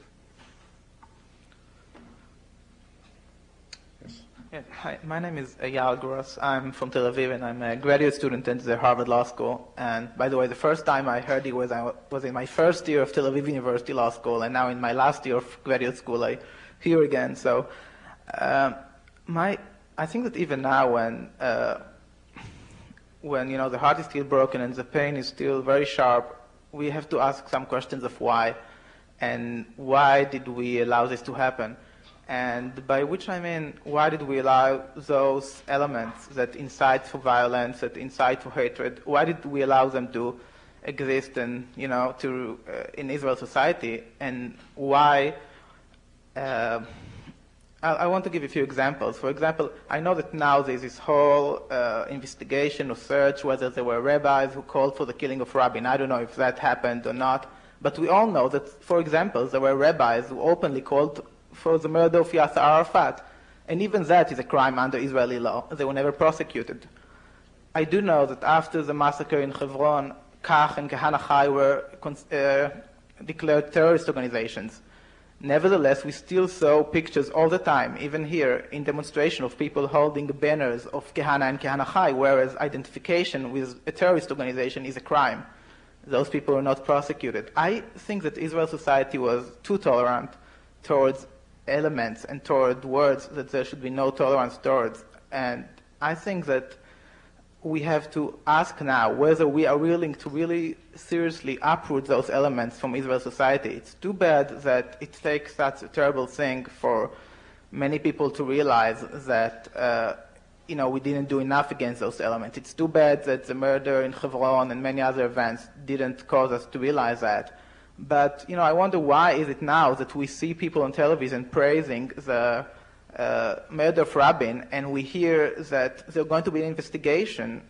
Yeah, hi, my name is Eyal Gross. I'm from Tel Aviv, and I'm a graduate student at the Harvard Law School. And by the way, the first time I heard it was I was in my first year of Tel Aviv University Law School, and now in my last year of graduate school, I hear again. So, I think that even now, when the heart is still broken and the pain is still very sharp, we have to ask some questions of why, and why did we allow this to happen? And by which I mean, why did we allow those elements that incite for violence, that incite for hatred, why did we allow them to exist in Israel society? And why I want to give a few examples. For example, I know that now there's this whole investigation or search whether there were rabbis who called for the killing of Rabin. I don't know if that happened or not, but we all know that, for example, there were rabbis who openly called for the murder of Yasser Arafat, and even that is a crime under Israeli law. They were never prosecuted. I do know that after the massacre in Hebron, Kach and Kahana Chai were declared terrorist organizations. Nevertheless, we still saw pictures all the time, even here, in demonstration of people holding banners of Kahana and Kahana Chai, whereas identification with a terrorist organization is a crime. Those people were not prosecuted. I think that Israel's society was too tolerant towards elements and toward words that there should be no tolerance towards. And I think that we have to ask now whether we are willing to really seriously uproot those elements from Israel's society. It's too bad that it takes such a terrible thing for many people to realize that we didn't do enough against those elements. It's too bad that the murder in Hebron and many other events didn't cause us to realize that. But I wonder, why is it now that we see people on television praising the murder of Rabin, and we hear that there's going to be an investigation,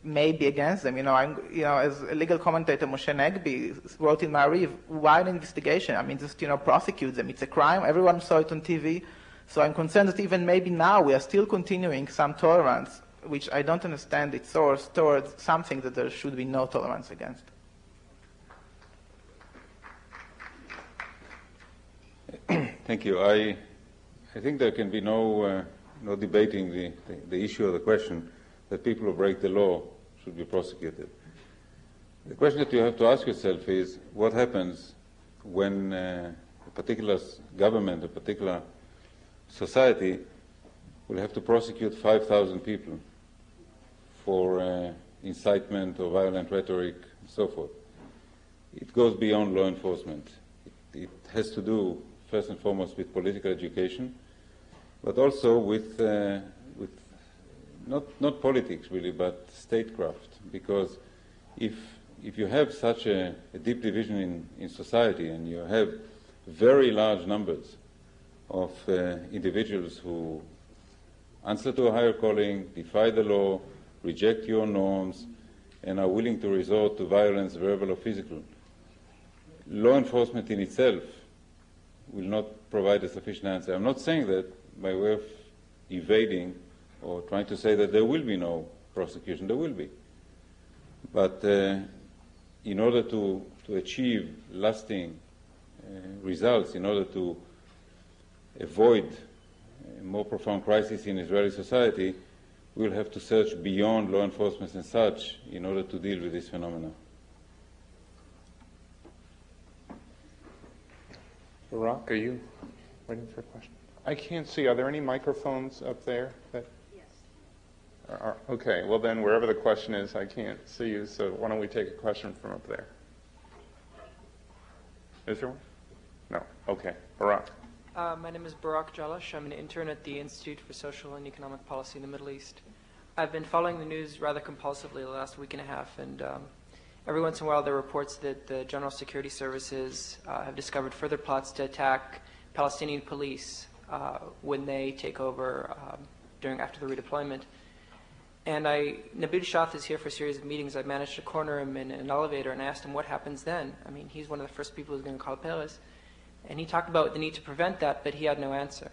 maybe against them. As a legal commentator, Moshe Negbi wrote in Ma'ariv, why an investigation? I mean, just prosecute them. It's a crime. Everyone saw it on TV. So I'm concerned that even maybe now we are still continuing some tolerance, which I don't understand its source, towards something that there should be no tolerance against. Thank you. I think there can be no debating the issue of the question that people who break the law should be prosecuted. The question that you have to ask yourself is, what happens when a particular government, a particular society will have to prosecute 5,000 people for incitement or violent rhetoric and so forth? It goes beyond law enforcement. It has to do, first and foremost, with political education, but also with not politics really, but statecraft. Because if you have such a deep division in society, and you have very large numbers of individuals who answer to a higher calling, defy the law, reject your norms, and are willing to resort to violence, verbal or physical, law enforcement in itself will not provide a sufficient answer. I'm not saying that by way of evading or trying to say that there will be no prosecution. There will be. But in order to achieve lasting results, in order to avoid a more profound crisis in Israeli society, we'll have to search beyond law enforcement and such in order to deal with this phenomenon. Barak, are you waiting for a question? I can't see. Are there any microphones up there? Yes. Okay, well then, wherever the question is, I can't see you, so why don't we take a question from up there? Is there one? No. Okay. Barak. My name is Barak Jalash. I'm an intern at the Institute for Social and Economic Policy in the Middle East. I've been following the news rather compulsively the last week and a half, and every once in a while there are reports that the General Security Services have discovered further plots to attack Palestinian police when they take over after the redeployment. And Nabil Shath is here for a series of meetings. I managed to corner him in an elevator and asked him what happens then. I mean, he's one of the first people who's going to call Peres. And he talked about the need to prevent that, but he had no answer.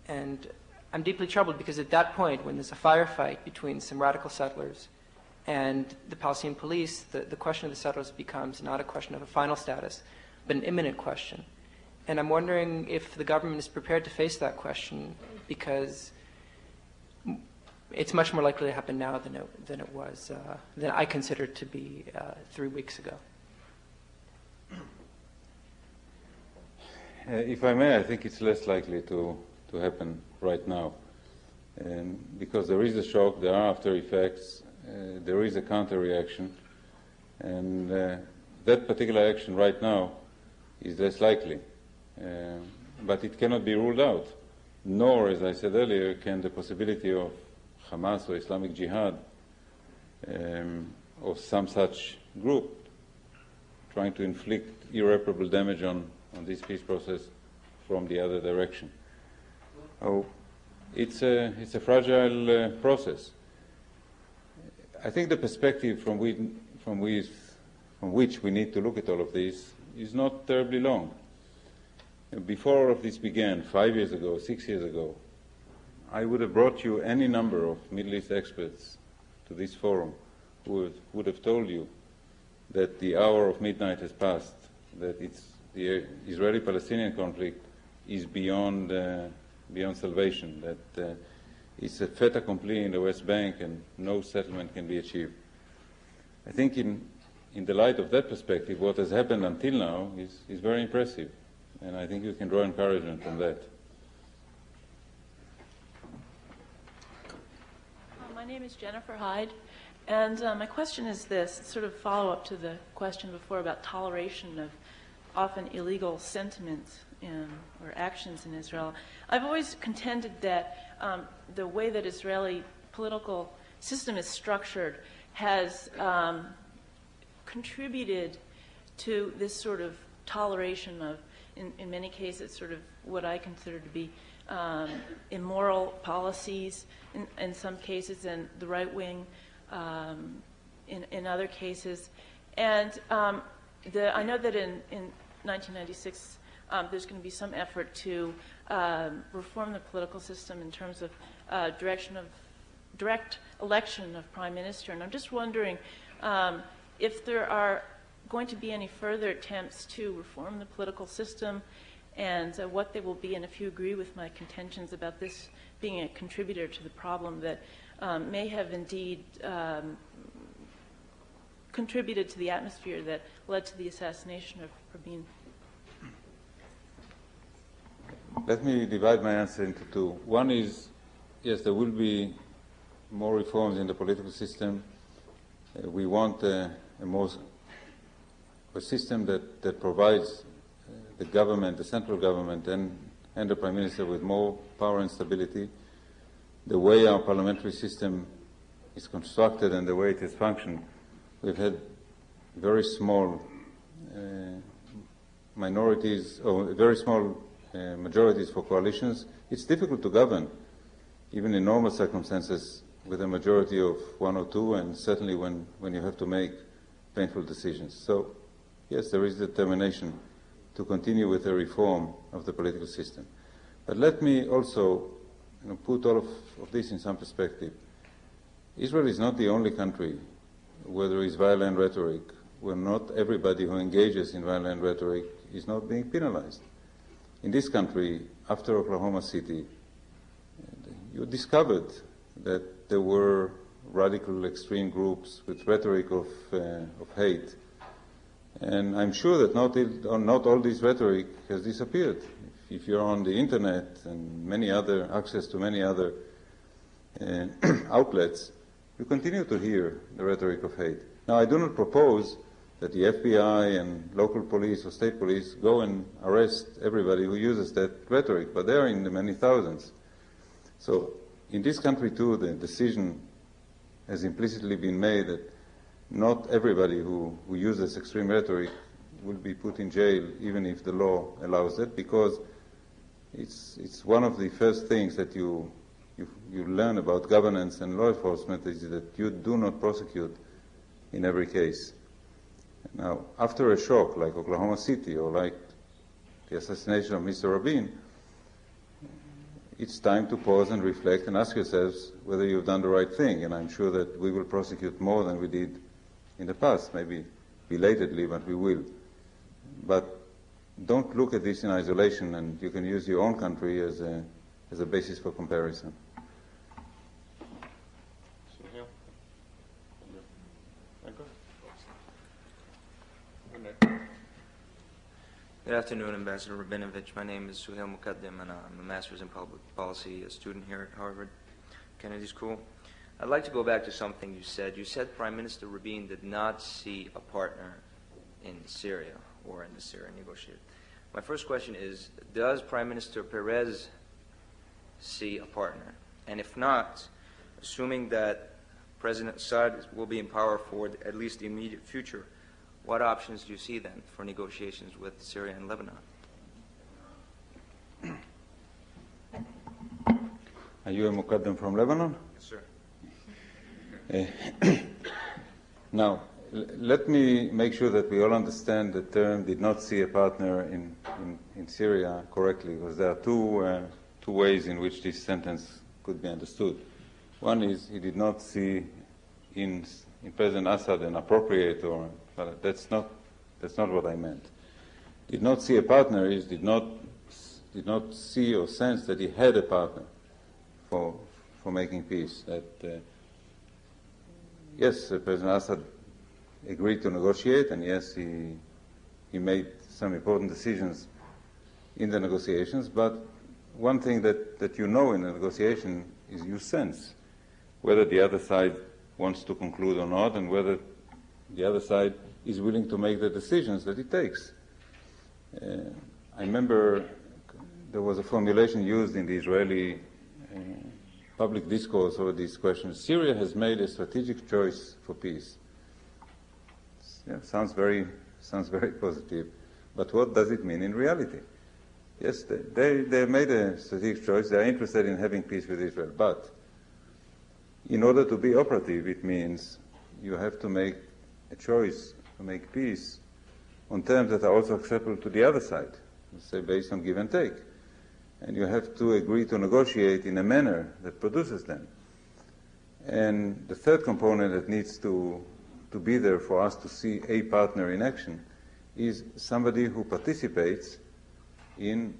And I'm deeply troubled because at that point, when there's a firefight between some radical settlers and the Palestinian police, the question of the settlers becomes not a question of a final status, but an imminent question. And I'm wondering if the government is prepared to face that question, because it's much more likely to happen now than I considered to be 3 weeks ago. If I may, I think it's less likely to happen right now, because there is a shock, there are after effects, there is a counter-reaction, and that particular action right now is less likely. But it cannot be ruled out, nor, as I said earlier, can the possibility of Hamas or Islamic Jihad or some such group trying to inflict irreparable damage on this peace process from the other direction. Oh, it's a fragile process. I think the perspective from which we need to look at all of this is not terribly long. Before all of this began, 5 years ago, 6 years ago, I would have brought you any number of Middle East experts to this forum who would have told you that the hour of midnight has passed, that the Israeli-Palestinian conflict is beyond salvation, that it's a fait accompli in the West Bank and no settlement can be achieved. I think in the light of that perspective, what has happened until now is very impressive, and I think you can draw encouragement from that. My name is Jennifer Hyde, and my question is this, sort of follow-up to the question before about toleration of often illegal sentiments or actions in Israel. I've always contended that the way that Israeli political system is structured has contributed to this sort of toleration of, in many cases, sort of what I consider to be immoral policies in some cases, and the right wing in other cases. And I know that in 1996 there's going to be some effort to reform the political system in terms of direct election of prime minister. And I'm just wondering if there are going to be any further attempts to reform the political system, and what they will be, and if you agree with my contentions about this being a contributor to the problem that may have indeed contributed to the atmosphere that led to the assassination of Rabin. Let me divide my answer into two. One is, yes, there will be more reforms in the political system. We want a system that provides the government, the central government, and the Prime Minister with more power and stability. The way our parliamentary system is constructed and the way it has functioned, we've had very small minorities, or very small majorities for coalitions. It's difficult to govern, even in normal circumstances, with a majority of 1 or 2, and certainly when you have to make painful decisions. So, yes, there is determination to continue with the reform of the political system. But let me also put all of this in some perspective. Israel is not the only country where there is violent rhetoric, where not everybody who engages in violent rhetoric is not being penalized. In this country, after Oklahoma City, you discovered that there were radical extreme groups with rhetoric of hate. And I'm sure that not all this rhetoric has disappeared. If you're on the internet and access to many other outlets, you continue to hear the rhetoric of hate. Now, I do not propose that the FBI and local police or state police go and arrest everybody who uses that rhetoric, but they are in the many thousands. So in this country, too, the decision has implicitly been made that not everybody who uses extreme rhetoric will be put in jail, even if the law allows it, because it's one of the first things that you learn about governance and law enforcement is that you do not prosecute in every case. Now, after a shock like Oklahoma City or like the assassination of Mr. Rabin, it's time to pause and reflect and ask yourselves whether you've done the right thing. And I'm sure that we will prosecute more than we did in the past, maybe belatedly, but we will. But don't look at this in isolation, and you can use your own country as a basis for comparison. Good afternoon, Ambassador Rabinovich. My name is Suhail Mukaddim, and I'm a Master's in Public Policy student here at Harvard Kennedy School. I'd like to go back to something you said. You said Prime Minister Rabin did not see a partner in Syria or in the Syrian negotiation. My first question is, does Prime Minister Perez see a partner? And if not, assuming that President Assad will be in power for at least the immediate future, what options do you see then for negotiations with Syria and Lebanon? Are you a Muqaddam from Lebanon? Yes, sir. Now, let me make sure that we all understand the term "did not see a partner" in Syria correctly, because there are two ways in which this sentence could be understood. One is he did not see in President Assad an appropriate, or that's not what I meant. Did not see a partner is did not see or sense that he had a partner for making peace. That yes, President Assad agreed to negotiate, and yes, he made some important decisions in the negotiations. But one thing that you know in a negotiation is you sense whether the other side wants to conclude or not, and whether the other side is willing to make the decisions that it takes. I remember there was a formulation used in the Israeli public discourse over these questions. Syria has made a strategic choice for peace. Yeah, sounds very positive, but what does it mean in reality? Yes, they made a strategic choice. They are interested in having peace with Israel, but in order to be operative, it means you have to make a choice to make peace on terms that are also acceptable to the other side, let's say based on give and take. And you have to agree to negotiate in a manner that produces them. And the third component that needs to be there for us to see a partner in action is somebody who participates in,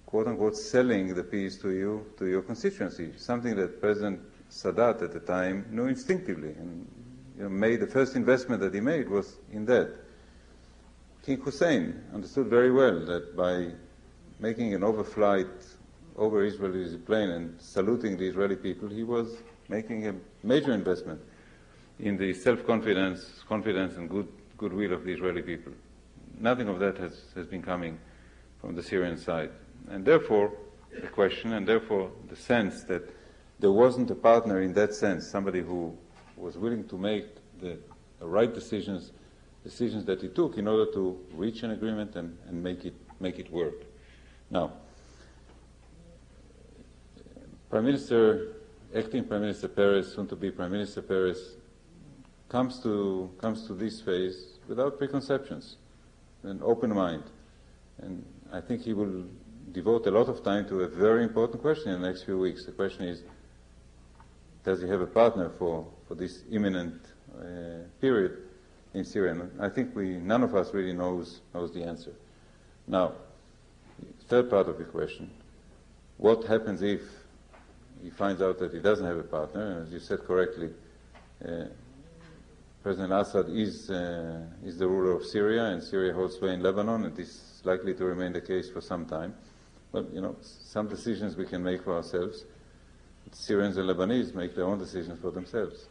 quote-unquote, selling the peace to your constituency, something that President Sadat at the time knew instinctively, and made the first investment that he made was in that. King Hussein understood very well that by making an overflight over Israeli plane and saluting the Israeli people, he was making a major investment in the self-confidence, confidence and goodwill of the Israeli people. Nothing of that has been coming from the Syrian side. And therefore, the question, and therefore the sense that there wasn't a partner in that sense, somebody who was willing to make the right decisions that he took in order to reach an agreement and make it work. Now, Acting Prime Minister Peres, soon to be Prime Minister Peres, comes to this phase without preconceptions, an open mind, and I think he will devote a lot of time to a very important question in the next few weeks. The question is, does he have a partner for this imminent period in Syria? And I think none of us really knows the answer. Now, third part of the question, what happens if he finds out that he doesn't have a partner? And as you said correctly, President Assad is the ruler of Syria, and Syria holds sway in Lebanon, and this is likely to remain the case for some time. But, some decisions we can make for ourselves. Syrians and Lebanese make their own decisions for themselves.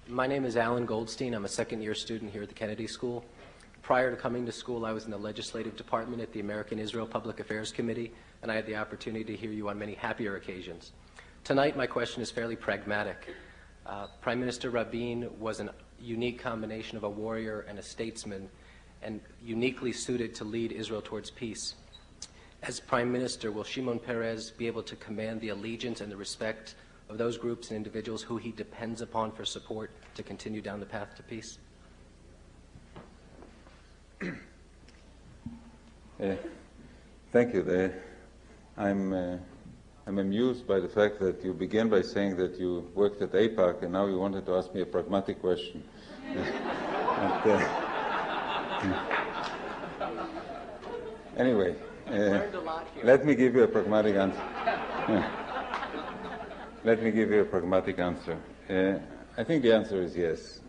My name is Alan Goldstein. I'm a second-year student here at the Kennedy School. Prior to coming to school, I was in the legislative department at the American-Israel Public Affairs Committee, and I had the opportunity to hear you on many happier occasions. Tonight, my question is fairly pragmatic. Prime Minister Rabin was a unique combination of a warrior and a statesman, and uniquely suited to lead Israel towards peace. As Prime Minister, will Shimon Peres be able to command the allegiance and the respect of those groups and individuals who he depends upon for support to continue down the path to peace? Thank you. I'm amused by the fact that you began by saying that you worked at AIPAC, and now you wanted to ask me a pragmatic question. Anyway, let me give you a pragmatic answer. Let me give you a pragmatic answer. I think the answer is yes.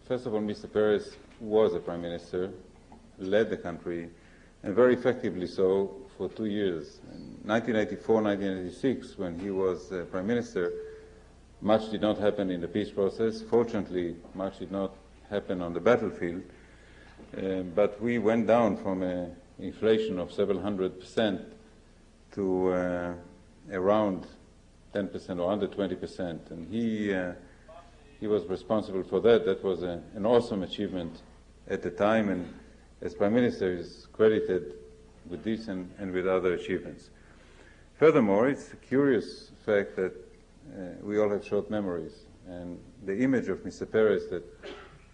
First of all, Mr. Peres was a prime minister, led the country, and very effectively so for 2 years. In 1984, 1986, when he was prime minister, much did not happen in the peace process. Fortunately, much did not happen on the battlefield. But we went down from an inflation of several 100% to around 10% or under 20%. And he was responsible for that. That was an awesome achievement at the time, and as Prime Minister, is credited with this and with other achievements. Furthermore, it's a curious fact that we all have short memories, and the image of Mr. Peres that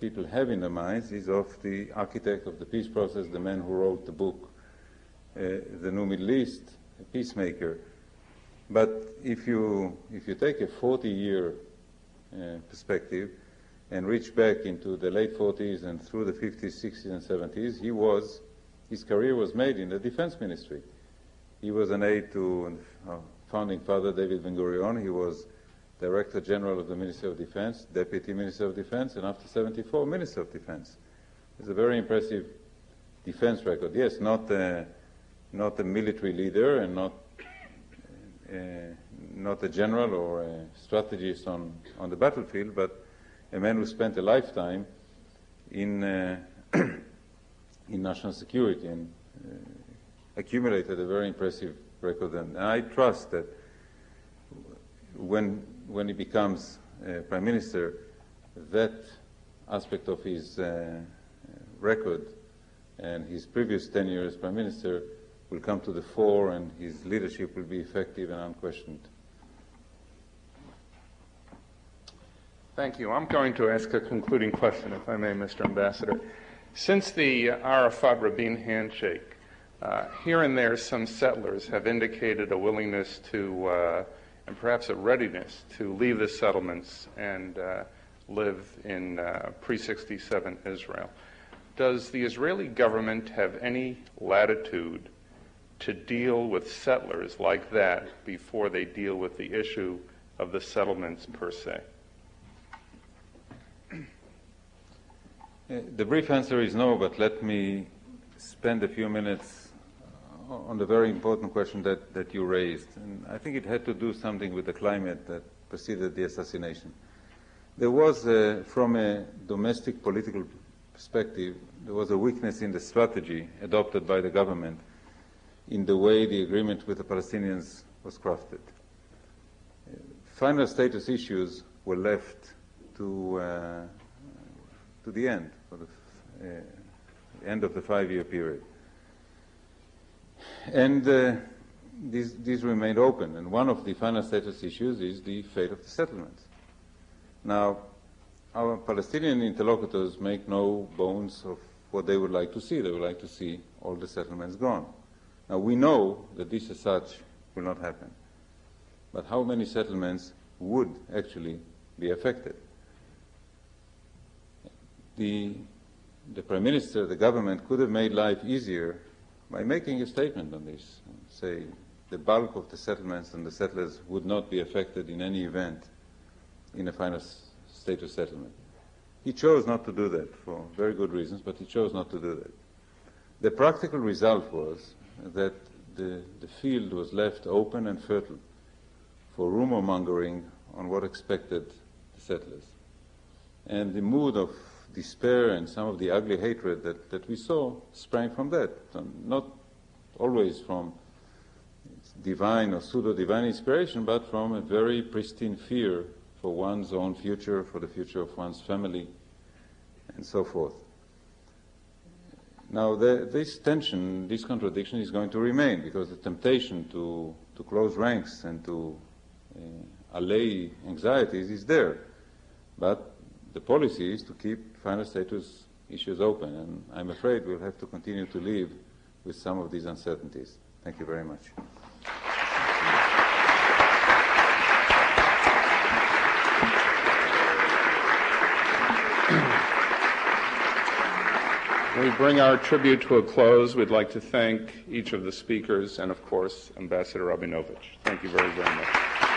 people have in their minds is of the architect of the peace process, the man who wrote the book, The New Middle East, a peacemaker. But if you take a 40-year perspective and reach back into the late 40s and through the 50s, 60s, and 70s, his career was made in the defense ministry. He was an aide to founding father David Ben-Gurion. He was Director General of the Ministry of Defense, Deputy Minister of Defense, and after 74, Minister of Defense. It's a very impressive defense record. Yes, not a military leader and not a general or a strategist on the battlefield, but a man who spent a lifetime in national security and accumulated a very impressive record. And I trust that when he becomes Prime Minister, that aspect of his record and his previous tenure as Prime Minister will come to the fore, and his leadership will be effective and unquestioned. Thank you. I'm going to ask a concluding question, if I may, Mr. Ambassador. Since the Arafat-Rabin handshake, here and there some settlers have indicated a willingness to, and perhaps a readiness to leave the settlements and live in pre-67 Israel. Does the Israeli government have any latitude to deal with settlers like that before they deal with the issue of the settlements per se? The brief answer is no, but let me spend a few minutes on the very important question that you raised. And I think it had to do something with the climate that preceded the assassination. There was, from a domestic political perspective, there was a weakness in the strategy adopted by the government in the way the agreement with the Palestinians was crafted. Final status issues were left to the end, for the end of the 5-year period. And these remained open, and one of the final status issues is the fate of the settlements. Now, our Palestinian interlocutors make no bones of what they would like to see. They would like to see all the settlements gone. Now, we know that this as such will not happen. But how many settlements would actually be affected? The Prime Minister, the government, could have made life easier by making a statement on this. Say, the bulk of the settlements and the settlers would not be affected in any event in a final status settlement. He chose not to do that for very good reasons, but he chose not to do that. The practical result was that the field was left open and fertile for rumor mongering on what expected the settlers. And the mood of despair and some of the ugly hatred that we saw sprang from that, not always from divine or pseudo-divine inspiration, but from a very pristine fear for one's own future, for the future of one's family, and so forth. Now, this tension, this contradiction is going to remain, because the temptation to close ranks and to allay anxieties is there. But the policy is to keep final status issues open, and I'm afraid we'll have to continue to live with some of these uncertainties. Thank you very much. We bring our tribute to a close. We'd like to thank each of the speakers and, of course, Ambassador Rabinovich. Thank you very, very much.